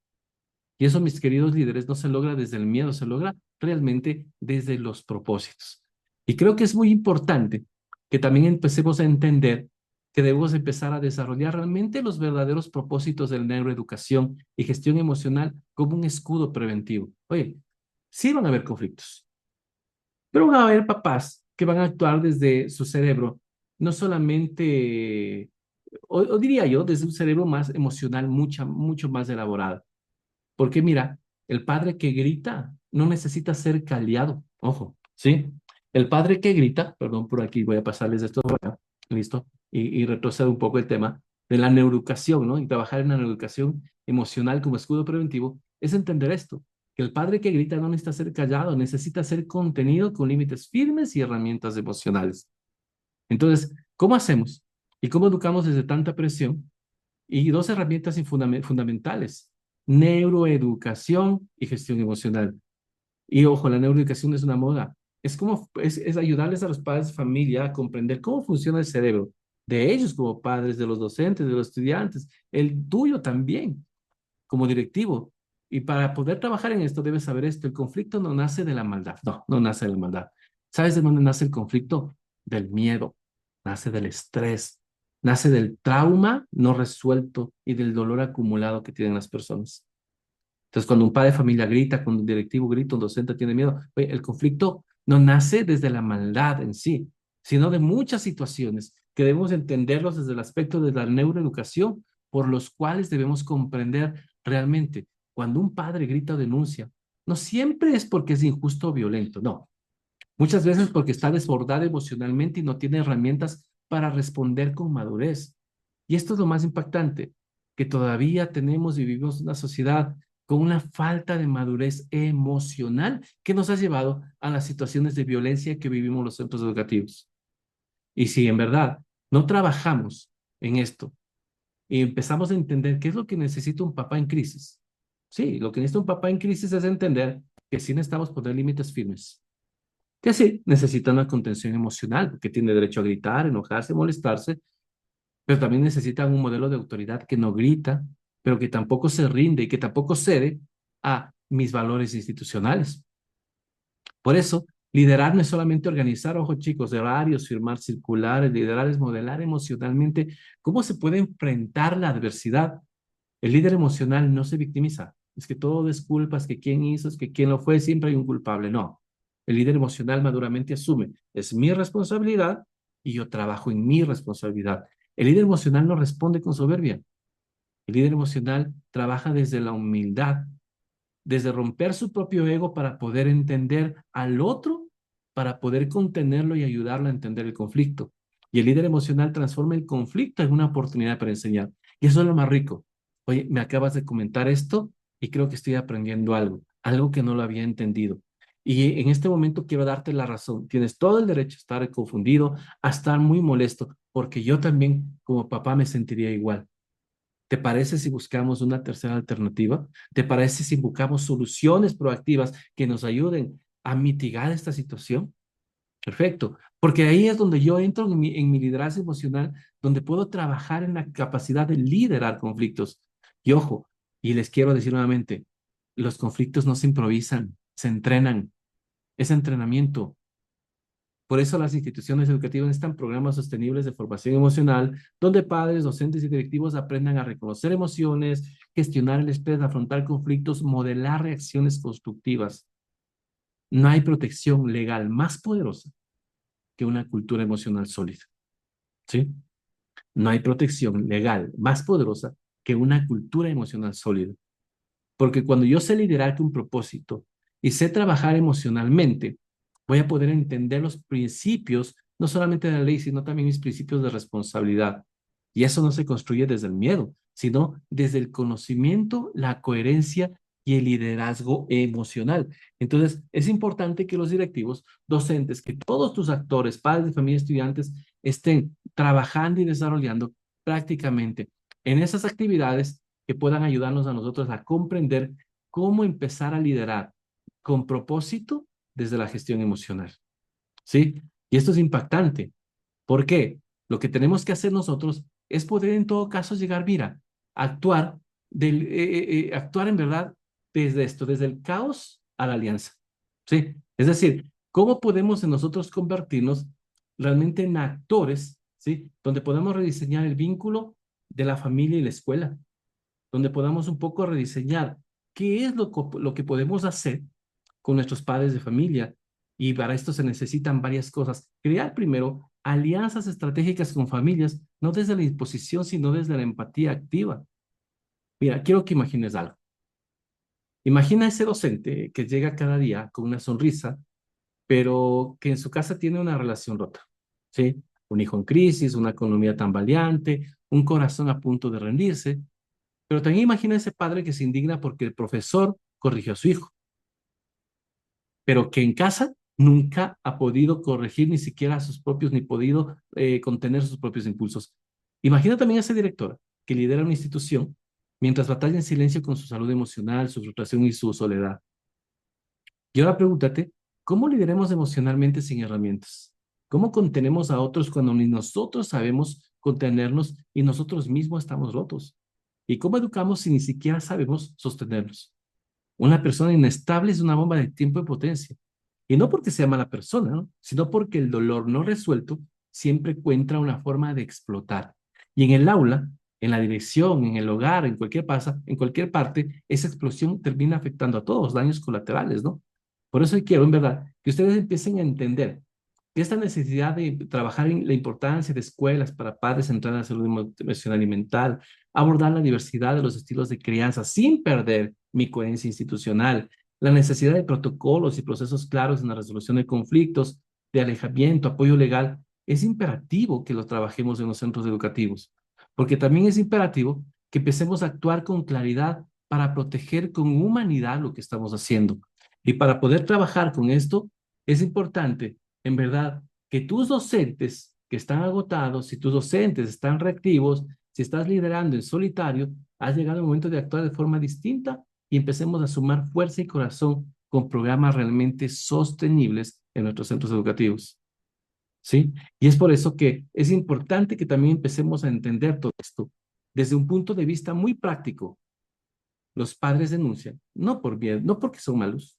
Y eso, mis queridos líderes, no se logra desde el miedo, se logra realmente desde los propósitos. Y creo que es muy importante que también empecemos a entender que debemos empezar a desarrollar realmente los verdaderos propósitos de la neuroeducación y gestión emocional como un escudo preventivo. Oye, sí van a haber conflictos, pero van a haber papás que van a actuar desde su cerebro, no solamente, o diría yo, desde un cerebro más emocional, mucho más elaborado. Porque mira, El padre que grita no necesita ser callado, ojo, ¿sí? El padre que grita, perdón, por aquí voy a pasarles esto por acá, listo, y retroceder un poco el tema de la neuroeducación, ¿no? Y trabajar en la neuroeducación emocional como escudo preventivo, es entender esto, que el padre que grita no necesita ser callado, necesita ser contenido con límites firmes y herramientas emocionales. Entonces, ¿cómo hacemos? ¿Y cómo educamos desde tanta presión? Y dos herramientas fundamentales, neuroeducación y gestión emocional. Y ojo, la neuroeducación no es una moda, es ayudarles a los padres de familia a comprender cómo funciona el cerebro de ellos como padres, de los docentes, de los estudiantes, el tuyo también como directivo. Y para poder trabajar en esto debes saber esto, el conflicto no nace de la maldad, no, no nace de la maldad. ¿Sabes de dónde nace el conflicto? Del miedo, nace del estrés, nace del trauma no resuelto y del dolor acumulado que tienen las personas. Entonces, cuando un padre de familia grita, cuando un directivo grita, un docente tiene miedo, oye, el conflicto no nace desde la maldad en sí, sino de muchas situaciones que debemos entenderlos desde el aspecto de la neuroeducación, por los cuales debemos comprender realmente cuando un padre grita o denuncia, no siempre es porque es injusto o violento, no. Muchas veces porque está desbordado emocionalmente y no tiene herramientas para responder con madurez. Y esto es lo más impactante, que todavía tenemos y vivimos una sociedad con una falta de madurez emocional que nos ha llevado a las situaciones de violencia que vivimos en los centros educativos. Y si en verdad no trabajamos en esto y empezamos a entender qué es lo que necesita un papá en crisis, sí, lo que necesita un papá en crisis es entender que sí necesitamos poner límites firmes, que sí necesita una contención emocional, porque tiene derecho a gritar, enojarse, molestarse, pero también necesitan un modelo de autoridad que no grita, pero que tampoco se rinde y que tampoco cede a mis valores institucionales. Por eso, liderar no es solamente organizar, ojo chicos, de horarios, firmar circulares, liderar es modelar emocionalmente cómo se puede enfrentar la adversidad. El líder emocional no se victimiza, es que todo es culpa, es que quién hizo, es que quién lo fue, siempre hay un culpable, no. El líder emocional maduramente asume, es mi responsabilidad y yo trabajo en mi responsabilidad. El líder emocional no responde con soberbia. El líder emocional trabaja desde la humildad, desde romper su propio ego para poder entender al otro, para poder contenerlo y ayudarlo a entender el conflicto. Y el líder emocional transforma el conflicto en una oportunidad para enseñar. Y eso es lo más rico. Oye, me acabas de comentar esto y creo que estoy aprendiendo algo, algo que no lo había entendido. Y en este momento quiero darte la razón. Tienes todo el derecho a estar confundido, a estar muy molesto, porque yo también como papá me sentiría igual. ¿Te parece si buscamos una tercera alternativa? ¿Te parece si buscamos soluciones proactivas que nos ayuden a mitigar esta situación? Perfecto, porque ahí es donde yo entro en mi liderazgo emocional, donde puedo trabajar en la capacidad de liderar conflictos. Y ojo, y les quiero decir nuevamente, los conflictos no se improvisan, se entrenan, es entrenamiento. Por eso las instituciones educativas necesitan programas sostenibles de formación emocional, donde padres, docentes y directivos aprendan a reconocer emociones, gestionar el estrés, afrontar conflictos, modelar reacciones constructivas. No hay protección legal más poderosa que una cultura emocional sólida, ¿sí? No hay protección legal más poderosa que una cultura emocional sólida. Porque cuando yo sé liderar con propósito y sé trabajar emocionalmente, voy a poder entender los principios, no solamente de la ley, sino también mis principios de responsabilidad. Y eso no se construye desde el miedo, sino desde el conocimiento, la coherencia y el liderazgo emocional. Entonces, es importante que los directivos, docentes, que todos tus actores, padres de familia, estudiantes, estén trabajando y desarrollando prácticamente en esas actividades que puedan ayudarnos a nosotros a comprender cómo empezar a liderar con propósito desde la gestión emocional, ¿sí? Y esto es impactante. ¿Por qué? Lo que tenemos que hacer nosotros es poder en todo caso llegar, mira, actuar, actuar en verdad desde esto, desde el caos a la alianza, ¿sí? Es decir, ¿cómo podemos en nosotros convertirnos realmente en actores, ¿sí? Donde podemos rediseñar el vínculo de la familia y la escuela, donde podamos un poco rediseñar qué es lo que podemos hacer con nuestros padres de familia. Y para esto se necesitan varias cosas. Crear primero alianzas estratégicas con familias, no desde la imposición, sino desde la empatía activa. Mira, quiero que imagines algo. Imagina ese docente que llega cada día con una sonrisa, pero que en su casa tiene una relación rota, ¿sí? Un hijo en crisis, una economía tambaleante, un corazón a punto de rendirse. Pero también imagina ese padre que se indigna porque el profesor corrigió a su hijo, pero que en casa nunca ha podido corregir ni siquiera a sus propios, ni podido contener sus propios impulsos. Imagina también a ese director que lidera una institución mientras batalla en silencio con su salud emocional, su frustración y su soledad. Y ahora pregúntate, ¿cómo lideramos emocionalmente sin herramientas? ¿Cómo contenemos a otros cuando ni nosotros sabemos contenernos y nosotros mismos estamos rotos? ¿Y cómo educamos si ni siquiera sabemos sostenernos? Una persona inestable es una bomba de tiempo y potencia. Y no porque sea mala persona, ¿no? Sino porque el dolor no resuelto siempre encuentra una forma de explotar. Y en el aula, en la dirección, en el hogar, en cualquier parte, esa explosión termina afectando a todos, daños colaterales, ¿no? Por eso quiero, en verdad, que ustedes empiecen a entender que esta necesidad de trabajar en la importancia de escuelas para padres centradas en la salud emocional y mental, abordar la diversidad de los estilos de crianza sin perder mi coherencia institucional, la necesidad de protocolos y procesos claros en la resolución de conflictos, de alejamiento, apoyo legal, es imperativo que lo trabajemos en los centros educativos, porque también es imperativo que empecemos a actuar con claridad para proteger con humanidad lo que estamos haciendo. Y para poder trabajar con esto, es importante, en verdad, que tus docentes que están agotados, si tus docentes están reactivos, si estás liderando en solitario, ha llegado el momento de actuar de forma distinta y empecemos a sumar fuerza y corazón con programas realmente sostenibles en nuestros centros educativos. ¿Sí? Y es por eso que es importante que también empecemos a entender todo esto desde un punto de vista muy práctico. Los padres denuncian, no por miedo, no porque son malos,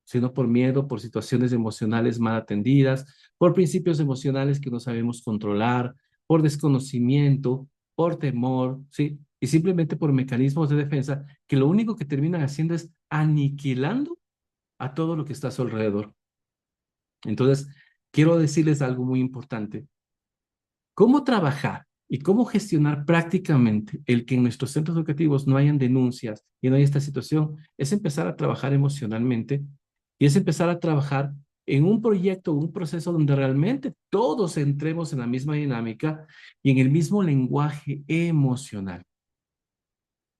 sino por miedo, por situaciones emocionales mal atendidas, por principios emocionales que no sabemos controlar, por desconocimiento, por temor, ¿sí? Y simplemente por mecanismos de defensa que lo único que terminan haciendo es aniquilando a todo lo que está a su alrededor. Entonces, quiero decirles algo muy importante. ¿Cómo trabajar y cómo gestionar prácticamente el que en nuestros centros educativos no hayan denuncias y no haya esta situación? Es empezar a trabajar emocionalmente y es empezar a trabajar en un proyecto, un proceso donde realmente todos entremos en la misma dinámica y en el mismo lenguaje emocional.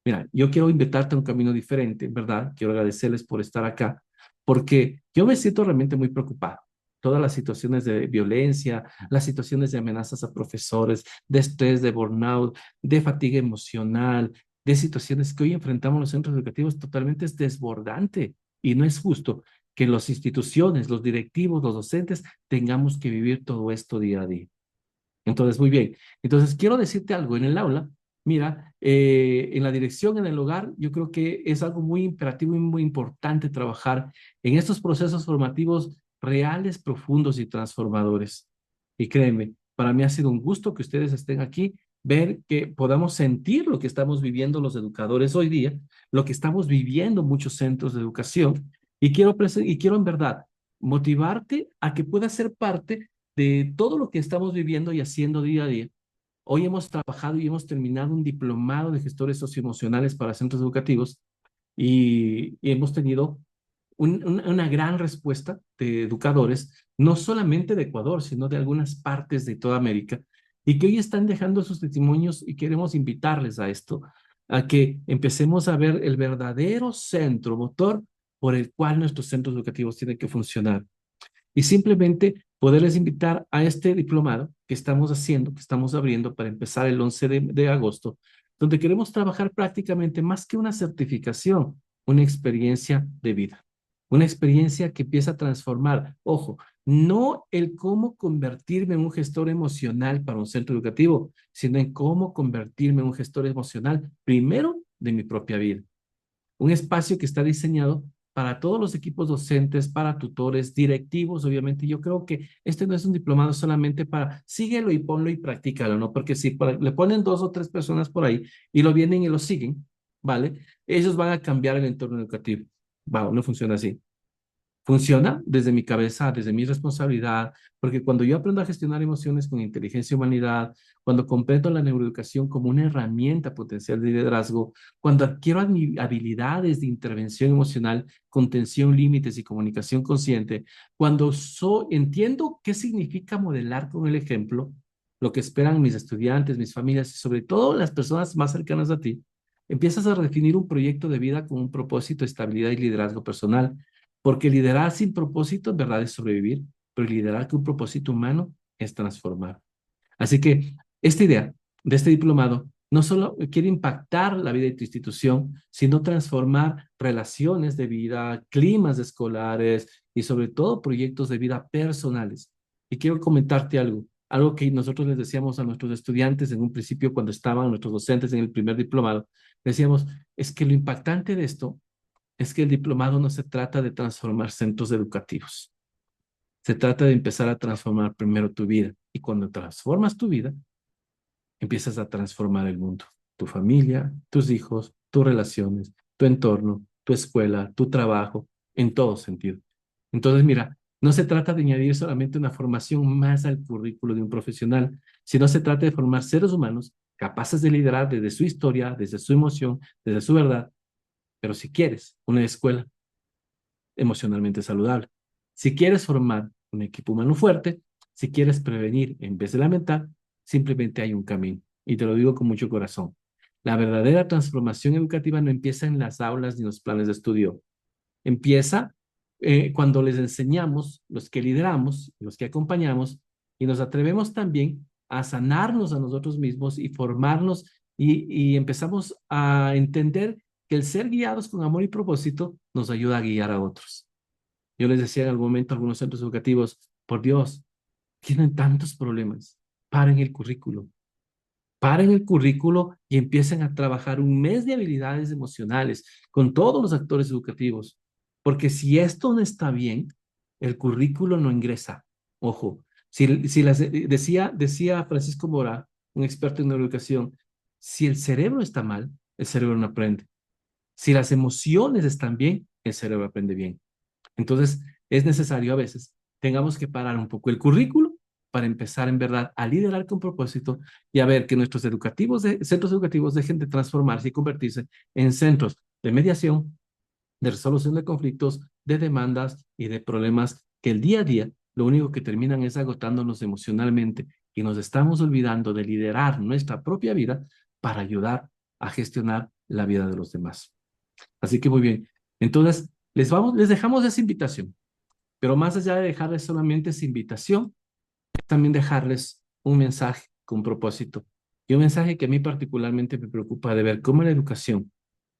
Mira, yo quiero invitarte a un camino diferente, ¿verdad? Quiero agradecerles por estar acá, porque yo me siento realmente muy preocupado. Todas las situaciones de violencia, las situaciones de amenazas a profesores, de estrés, de burnout, de fatiga emocional, de situaciones que hoy enfrentamos en los centros educativos totalmente es desbordante y no es justo que las instituciones, los directivos, los docentes tengamos que vivir todo esto día a día. Entonces, muy bien. Entonces, quiero decirte algo en el aula. Mira, en la dirección, en el hogar, yo creo que es algo muy imperativo y muy importante trabajar en estos procesos formativos reales, profundos y transformadores. Y créeme, para mí ha sido un gusto que ustedes estén aquí, ver que podamos sentir lo que estamos viviendo los educadores hoy día, lo que estamos viviendo muchos centros de educación. Y quiero en verdad motivarte a que puedas ser parte de todo lo que estamos viviendo y haciendo día a día. Hoy hemos trabajado y hemos terminado un diplomado de gestores socioemocionales para centros educativos y hemos tenido una gran respuesta de educadores, no solamente de Ecuador, sino de algunas partes de toda América, y que hoy están dejando sus testimonios y queremos invitarles a esto, a que empecemos a ver el verdadero centro motor por el cual nuestros centros educativos tienen que funcionar y simplemente poderles invitar a este diplomado que estamos haciendo, que estamos abriendo para empezar el 11 de agosto, donde queremos trabajar prácticamente más que una certificación, una experiencia de vida, una experiencia que empieza a transformar, ojo, no el cómo convertirme en un gestor emocional para un centro educativo, sino en cómo convertirme en un gestor emocional primero de mi propia vida. Un espacio que está diseñado para todos los equipos docentes, para tutores, directivos, obviamente. Yo creo que este no es un diplomado solamente para síguelo y ponlo y practícalo, ¿no? Porque si le ponen dos o tres personas por ahí y lo vienen y lo siguen, ¿vale? Ellos van a cambiar el entorno educativo. Wow, no funciona así. Funciona desde mi cabeza, desde mi responsabilidad, porque cuando yo aprendo a gestionar emociones con inteligencia y humanidad, cuando comprendo la neuroeducación como una herramienta potencial de liderazgo, cuando adquiero habilidades de intervención emocional, contención, límites y comunicación consciente, cuando entiendo qué significa modelar con el ejemplo, lo que esperan mis estudiantes, mis familias y sobre todo las personas más cercanas a ti, empiezas a definir un proyecto de vida con un propósito, estabilidad y liderazgo personal, porque liderar sin propósito, en verdad, es sobrevivir, pero liderar con un propósito humano es transformar. Así que esta idea de este diplomado no solo quiere impactar la vida de tu institución, sino transformar relaciones de vida, climas escolares y sobre todo proyectos de vida personales. Y quiero comentarte algo que nosotros les decíamos a nuestros estudiantes en un principio cuando estaban nuestros docentes en el primer diplomado. Decíamos, es que lo impactante de esto es que el diplomado no se trata de transformar centros educativos. Se trata de empezar a transformar primero tu vida. Y cuando transformas tu vida, empiezas a transformar el mundo. Tu familia, tus hijos, tus relaciones, tu entorno, tu escuela, tu trabajo, en todo sentido. Entonces, mira, no se trata de añadir solamente una formación más al currículo de un profesional, sino se trata de formar seres humanos capaces de liderar desde su historia, desde su emoción, desde su verdad. Pero si quieres una escuela emocionalmente saludable. Si quieres formar un equipo humano fuerte, si quieres prevenir en vez de lamentar, simplemente hay un camino. Y te lo digo con mucho corazón. La verdadera transformación educativa no empieza en las aulas ni en los planes de estudio. Empieza cuando les enseñamos, los que lideramos, los que acompañamos, y nos atrevemos también a sanarnos a nosotros mismos y formarnos y empezamos a entender que el ser guiados con amor y propósito nos ayuda a guiar a otros. Yo les decía en algún momento a algunos centros educativos, por Dios, tienen tantos problemas. Paren el currículo y empiecen a trabajar un mes de habilidades emocionales con todos los actores educativos. Porque si esto no está bien, el currículo no ingresa. Ojo, decía Francisco Mora, un experto en neuroeducación, si el cerebro está mal, el cerebro no aprende. Si las emociones están bien, el cerebro aprende bien. Entonces, es necesario a veces, tengamos que parar un poco el currículo para empezar en verdad a liderar con propósito y a ver que nuestros centros educativos dejen de transformarse y convertirse en centros de mediación, de resolución de conflictos, de demandas y de problemas que el día a día lo único que terminan es agotándonos emocionalmente y nos estamos olvidando de liderar nuestra propia vida para ayudar a gestionar la vida de los demás. Así que muy bien. Entonces, les dejamos esa invitación, pero más allá de dejarles solamente esa invitación, también dejarles un mensaje con propósito. Y un mensaje que a mí particularmente me preocupa de ver cómo la educación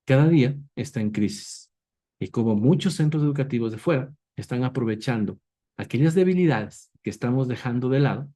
cada día está en crisis y cómo muchos centros educativos de fuera están aprovechando aquellas debilidades que estamos dejando de lado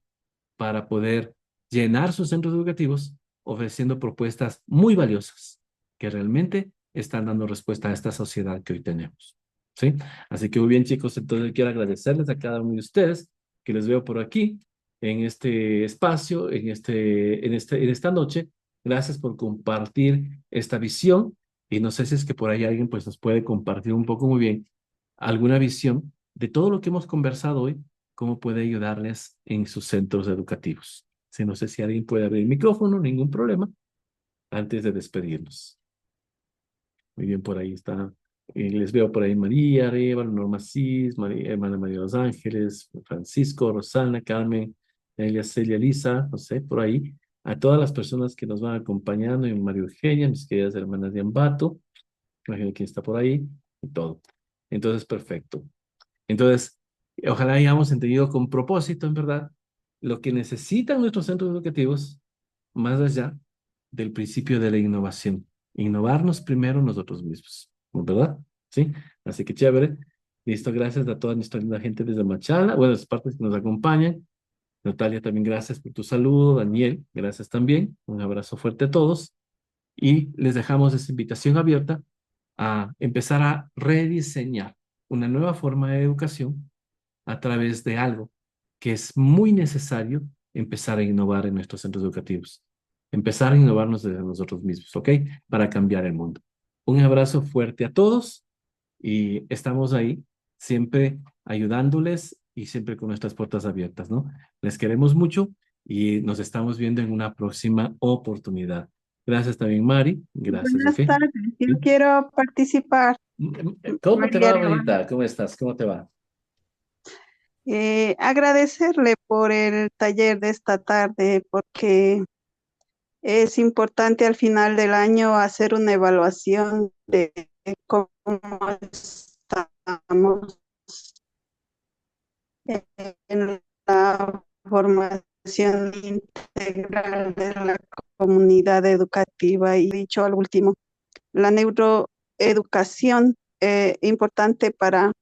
para poder llenar sus centros educativos ofreciendo propuestas muy valiosas que realmente están dando respuesta a esta sociedad que hoy tenemos. ¿Sí? Así que muy bien, chicos, entonces quiero agradecerles a cada uno de ustedes que les veo por aquí en este espacio, en esta noche. Gracias por compartir esta visión y no sé si es que por ahí alguien pues nos puede compartir un poco muy bien alguna visión de todo lo que hemos conversado hoy, cómo puede ayudarles en sus centros educativos. Si no sé si alguien puede abrir el micrófono, ningún problema, antes de despedirnos. Muy bien, por ahí está. Les veo por ahí María, Arevalo, Norma Cis, hermana María de los Ángeles, Francisco, Rosana, Carmen, Elia, Celia, Lisa, no sé, por ahí. A todas las personas que nos van acompañando, y María Eugenia, mis queridas hermanas de Ambato, imagino quién está por ahí, y todo. Entonces, perfecto. Entonces, ojalá hayamos entendido con propósito, en verdad, lo que necesitan nuestros centros educativos, más allá del principio de la innovación. Innovarnos primero nosotros mismos, ¿no? ¿Verdad? Sí. Así que chévere. Listo, gracias a toda nuestra linda gente desde Machala, bueno, las partes que nos acompañan. Natalia, también gracias por tu saludo. Daniel, gracias también. Un abrazo fuerte a todos. Y les dejamos esa invitación abierta a empezar a rediseñar una nueva forma de educación a través de algo que es muy necesario empezar a innovar en nuestros centros educativos. Empezar a innovarnos desde nosotros mismos, ¿ok? Para cambiar el mundo. Un abrazo fuerte a todos y estamos ahí siempre ayudándoles y siempre con nuestras puertas abiertas, ¿no? Les queremos mucho y nos estamos viendo en una próxima oportunidad. Gracias también, Mari. Gracias, ¿ok? Buenas tardes, yo ¿Sí? quiero participar, ¿Cómo te María va, Guevara. Manita? ¿Cómo estás? ¿Cómo te va? Agradecerle por el taller de esta tarde, porque es importante al final del año hacer una evaluación de cómo estamos en la formación integral de la comunidad educativa. Y dicho al último, la neuroeducación, importante para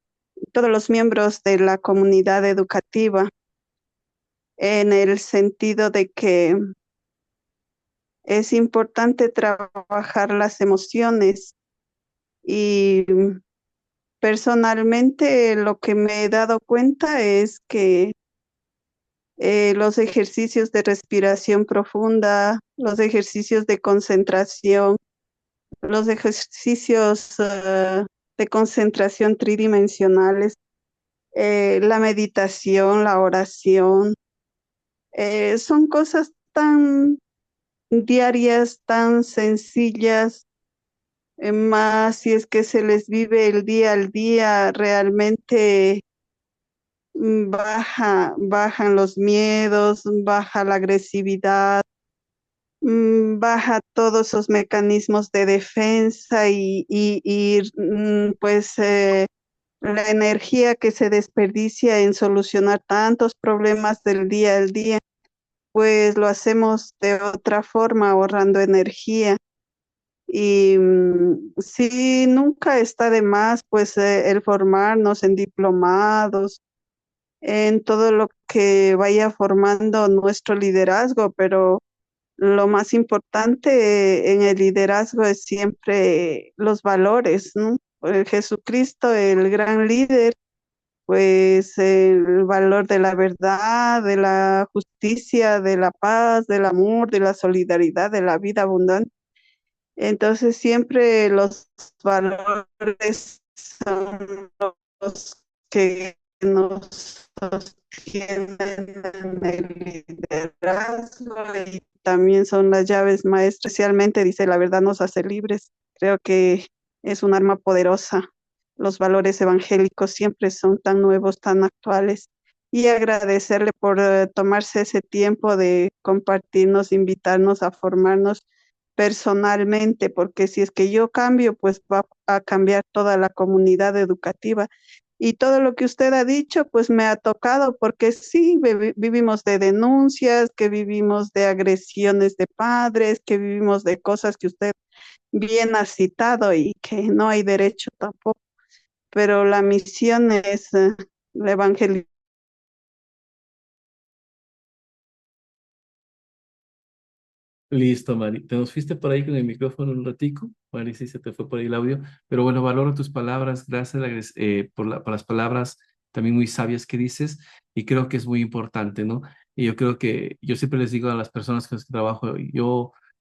todos los miembros de la comunidad educativa, en el sentido de que es importante trabajar las emociones. Y personalmente lo que me he dado cuenta es que los ejercicios de respiración profunda, los ejercicios de concentración, los ejercicios de concentración tridimensionales, la meditación, la oración, son cosas tan diarias, tan sencillas, más si es que se les vive el día al día, realmente bajan los miedos, baja la agresividad, baja todos esos mecanismos de defensa pues la energía que se desperdicia en solucionar tantos problemas del día al día, pues lo hacemos de otra forma, ahorrando energía. Y sí, nunca está de más, pues el formarnos en diplomados, en todo lo que vaya formando nuestro liderazgo, pero lo más importante en el liderazgo es siempre los valores, ¿no? Jesucristo, el gran líder, pues el valor de la verdad, de la justicia, de la paz, del amor, de la solidaridad, de la vida abundante. Entonces siempre los valores son los que nos sostienen en el liderazgo, y también son las llaves maestras. Especialmente dice, la verdad nos hace libres. Creo que es un arma poderosa. Los valores evangélicos siempre son tan nuevos, tan actuales. Y agradecerle por tomarse ese tiempo de compartirnos, invitarnos a formarnos personalmente, porque si es que yo cambio, pues va a cambiar toda la comunidad educativa. Y todo lo que usted ha dicho, pues me ha tocado, porque sí, vivimos de denuncias, que vivimos de agresiones de padres, que vivimos de cosas que usted bien ha citado y que no hay derecho tampoco. Pero la misión es la evangelización. Listo, Mari. Te nos fuiste por ahí con el micrófono un ratico. Mari, sí se te fue por ahí el audio. Pero bueno, valoro tus palabras. Gracias por las palabras también muy sabias que dices. Y creo que es muy importante, ¿no? Y yo creo que yo siempre les digo a las personas con las que trabajo,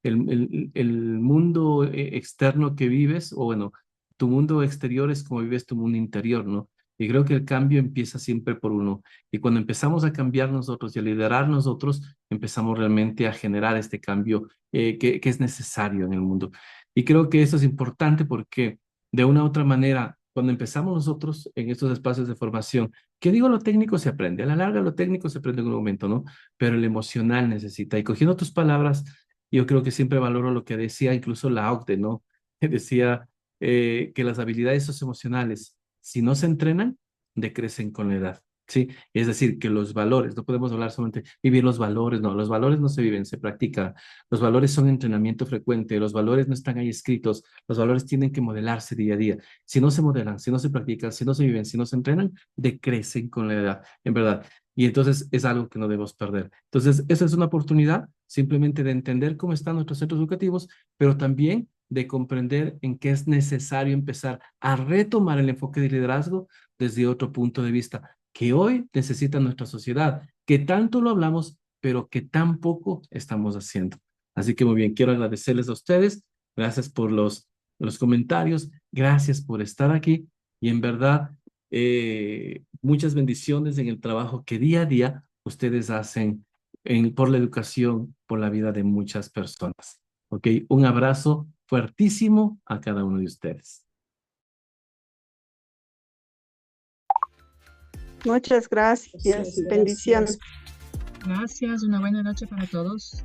el mundo externo que vives, o bueno, tu mundo exterior es como vives tu mundo interior, ¿no? Y creo que el cambio empieza siempre por uno. Y cuando empezamos a cambiar nosotros y a liderar nosotros, empezamos realmente a generar este cambio que es necesario en el mundo. Y creo que eso es importante porque de una u otra manera, cuando empezamos nosotros en estos espacios de formación, que digo, lo técnico se aprende, a la larga lo técnico se aprende en un momento, ¿no? Pero el emocional necesita. Y cogiendo tus palabras, yo creo que siempre valoro lo que decía incluso la OCDE, ¿no? Que decía que las habilidades socioemocionales, si no se entrenan, decrecen con la edad. Sí, es decir, que los valores, no podemos hablar solamente vivir los valores, no, los valores no se viven, se practican. Los valores son entrenamiento frecuente, los valores no están ahí escritos, los valores tienen que modelarse día a día. Si no se modelan, si no se practican, si no se viven, si no se entrenan, decrecen con la edad, en verdad. Y entonces es algo que no debemos perder. Entonces, esa es una oportunidad simplemente de entender cómo están nuestros centros educativos, pero también de comprender en qué es necesario empezar a retomar el enfoque de liderazgo desde otro punto de vista que hoy necesita nuestra sociedad, que tanto lo hablamos, pero que tan poco estamos haciendo. Así que muy bien, quiero agradecerles a ustedes, gracias por los comentarios, gracias por estar aquí y en verdad muchas bendiciones en el trabajo que día a día ustedes hacen por la educación, por la vida de muchas personas. ¿Ok? Un abrazo fuertísimo a cada uno de ustedes. Muchas gracias. Bendiciones. Gracias, una buena noche para todos.